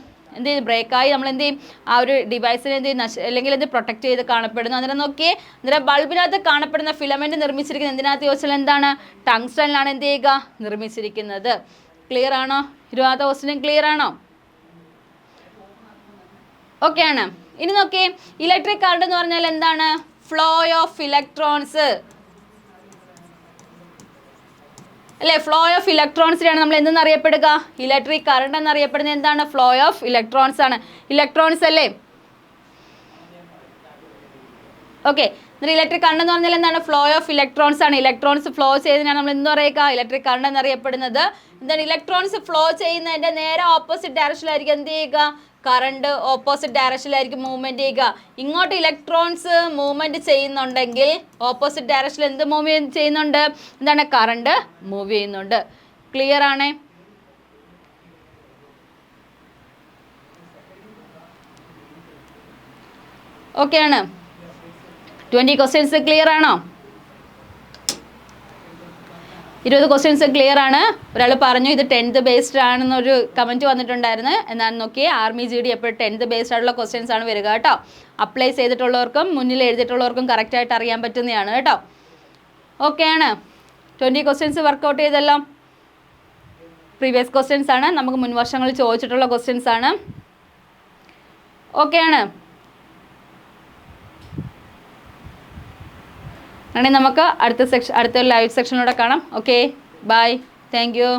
ബ്രേക്കായി നമ്മൾ എന്ത് ചെയ്യും? ആ ഒരു ഡിവൈസിനെ എന്ത് ചെയ്യും? അല്ലെങ്കിൽ എന്ത് പ്രൊട്ടക്ട് ചെയ്ത് കാണപ്പെടുന്നു. അന്നേരം നോക്കിയേ, അന്നേരം ബൾബിനകത്ത് കാണപ്പെടുന്ന ഫിലമെൻറ്റ് നിർമ്മിച്ചിരിക്കുന്നത് എന്തിനകത്ത് ചോദിച്ചാൽ എന്താണ്? ടങ്സ്റ്റണിലാണ് എന്ത് ചെയ്യുക? നിർമ്മിച്ചിരിക്കുന്നത്. ക്ലിയർ ആണോ? 20ാമത്തെ ക്വസ്റ്റ്യൻ ക്ലിയർ ആണോ? ഓക്കെ ആണ്. ഇനി നോക്കിയേ, ഇലക്ട്രിക് കറണ്ട് എന്ന് പറഞ്ഞാൽ എന്താണ്? ഫ്ലോ ഓഫ് ഇലക്ട്രോൺസ് അല്ലേ? ഫ്ലോ ഓഫ് ഇലക്ട്രോൺസിനെയാണ് നമ്മൾ എന്തെന്ന് അറിയപ്പെടുക? ഇലക്ട്രിക് കറണ്ട് എന്നറിയപ്പെടുന്നത് എന്താണ്? ഫ്ലോ ഓഫ് ഇലക്ട്രോൺസ് ആണ്. ഇലക്ട്രോൺസ് അല്ലേ? ഓക്കെ, ഇലക്ട്രിക് കറണ്ട് എന്ന് പറഞ്ഞാൽ എന്താണ്? ഫ്ലോ ഓഫ് ഇലക്ട്രോൺസ് ആണ്. ഇലക്ട്രോൺസ് ഫ്ലോ ചെയ്യുന്നതിനാണ് നമ്മൾ എന്ത് പറയുക? ഇലക്ട്രിക് കറണ്ട് എന്നറിയപ്പെടുന്നത്. എന്താണ്? ഇലക്ട്രോൺസ് ഫ്ലോ ചെയ്യുന്നതിൻ്റെ നേരെ ഓപ്പോസിറ്റ് ഡയറക്ഷനിലായിരിക്കും എന്ത് ചെയ്യുക? കറണ്ട് ഓപ്പോസിറ്റ് ഡയറക്ഷനിലായിരിക്കും മൂവ്മെൻറ്റ് ചെയ്യുക. ഇങ്ങോട്ട് ഇലക്ട്രോൺസ് മൂവ്മെൻറ്റ് ചെയ്യുന്നുണ്ടെങ്കിൽ ഓപ്പോസിറ്റ് ഡയറക്ഷനിൽ എന്ത് മൂവ് ചെയ്യുന്നുണ്ട്? എന്താണ്? കറണ്ട് മൂവ് ചെയ്യുന്നുണ്ട്. ക്ലിയർ ആണേ? ഓക്കെ ആണ്. 20 ക്വസ്റ്റ്യൻസ് ക്ലിയർ ആണോ? 20 ക്വസ്റ്റ്യൻസ് ക്ലിയർ ആണ്. ഒരാൾ പറഞ്ഞു ഇത് 10th ബേസ്ഡ് ആണെന്നൊരു കമൻറ്റ് വന്നിട്ടുണ്ടായിരുന്നു. എന്നാണ് നോക്കിയേ, ആർമി GD എപ്പോഴും 10th ബേസ്ഡ് ആയിട്ടുള്ള ക്വസ്റ്റ്യൻസ് ആണ് വരിക കേട്ടോ. അപ്ലൈ ചെയ്തിട്ടുള്ളവർക്കും മുന്നിൽ എഴുതിയിട്ടുള്ളവർക്കും കറക്റ്റായിട്ട് അറിയാൻ പറ്റുന്നതാണ് കേട്ടോ. ഓക്കെ ആണ്. 20 ക്വസ്റ്റ്യൻസ് വർക്കൗട്ട് ചെയ്തല്ലോ. പ്രീവിയസ് ക്വസ്റ്റ്യൻസ് ആണ്, നമുക്ക് മുൻ വർഷങ്ങളിൽ ചോദിച്ചിട്ടുള്ള ക്വസ്റ്റ്യൻസ് ആണ്. ഓക്കെ ആണ്. അങ്ങനെ നമുക്ക് അടുത്ത ലൈവ് സെക്ഷനിലൂടെ കാണാം. Okay, bye, thank U.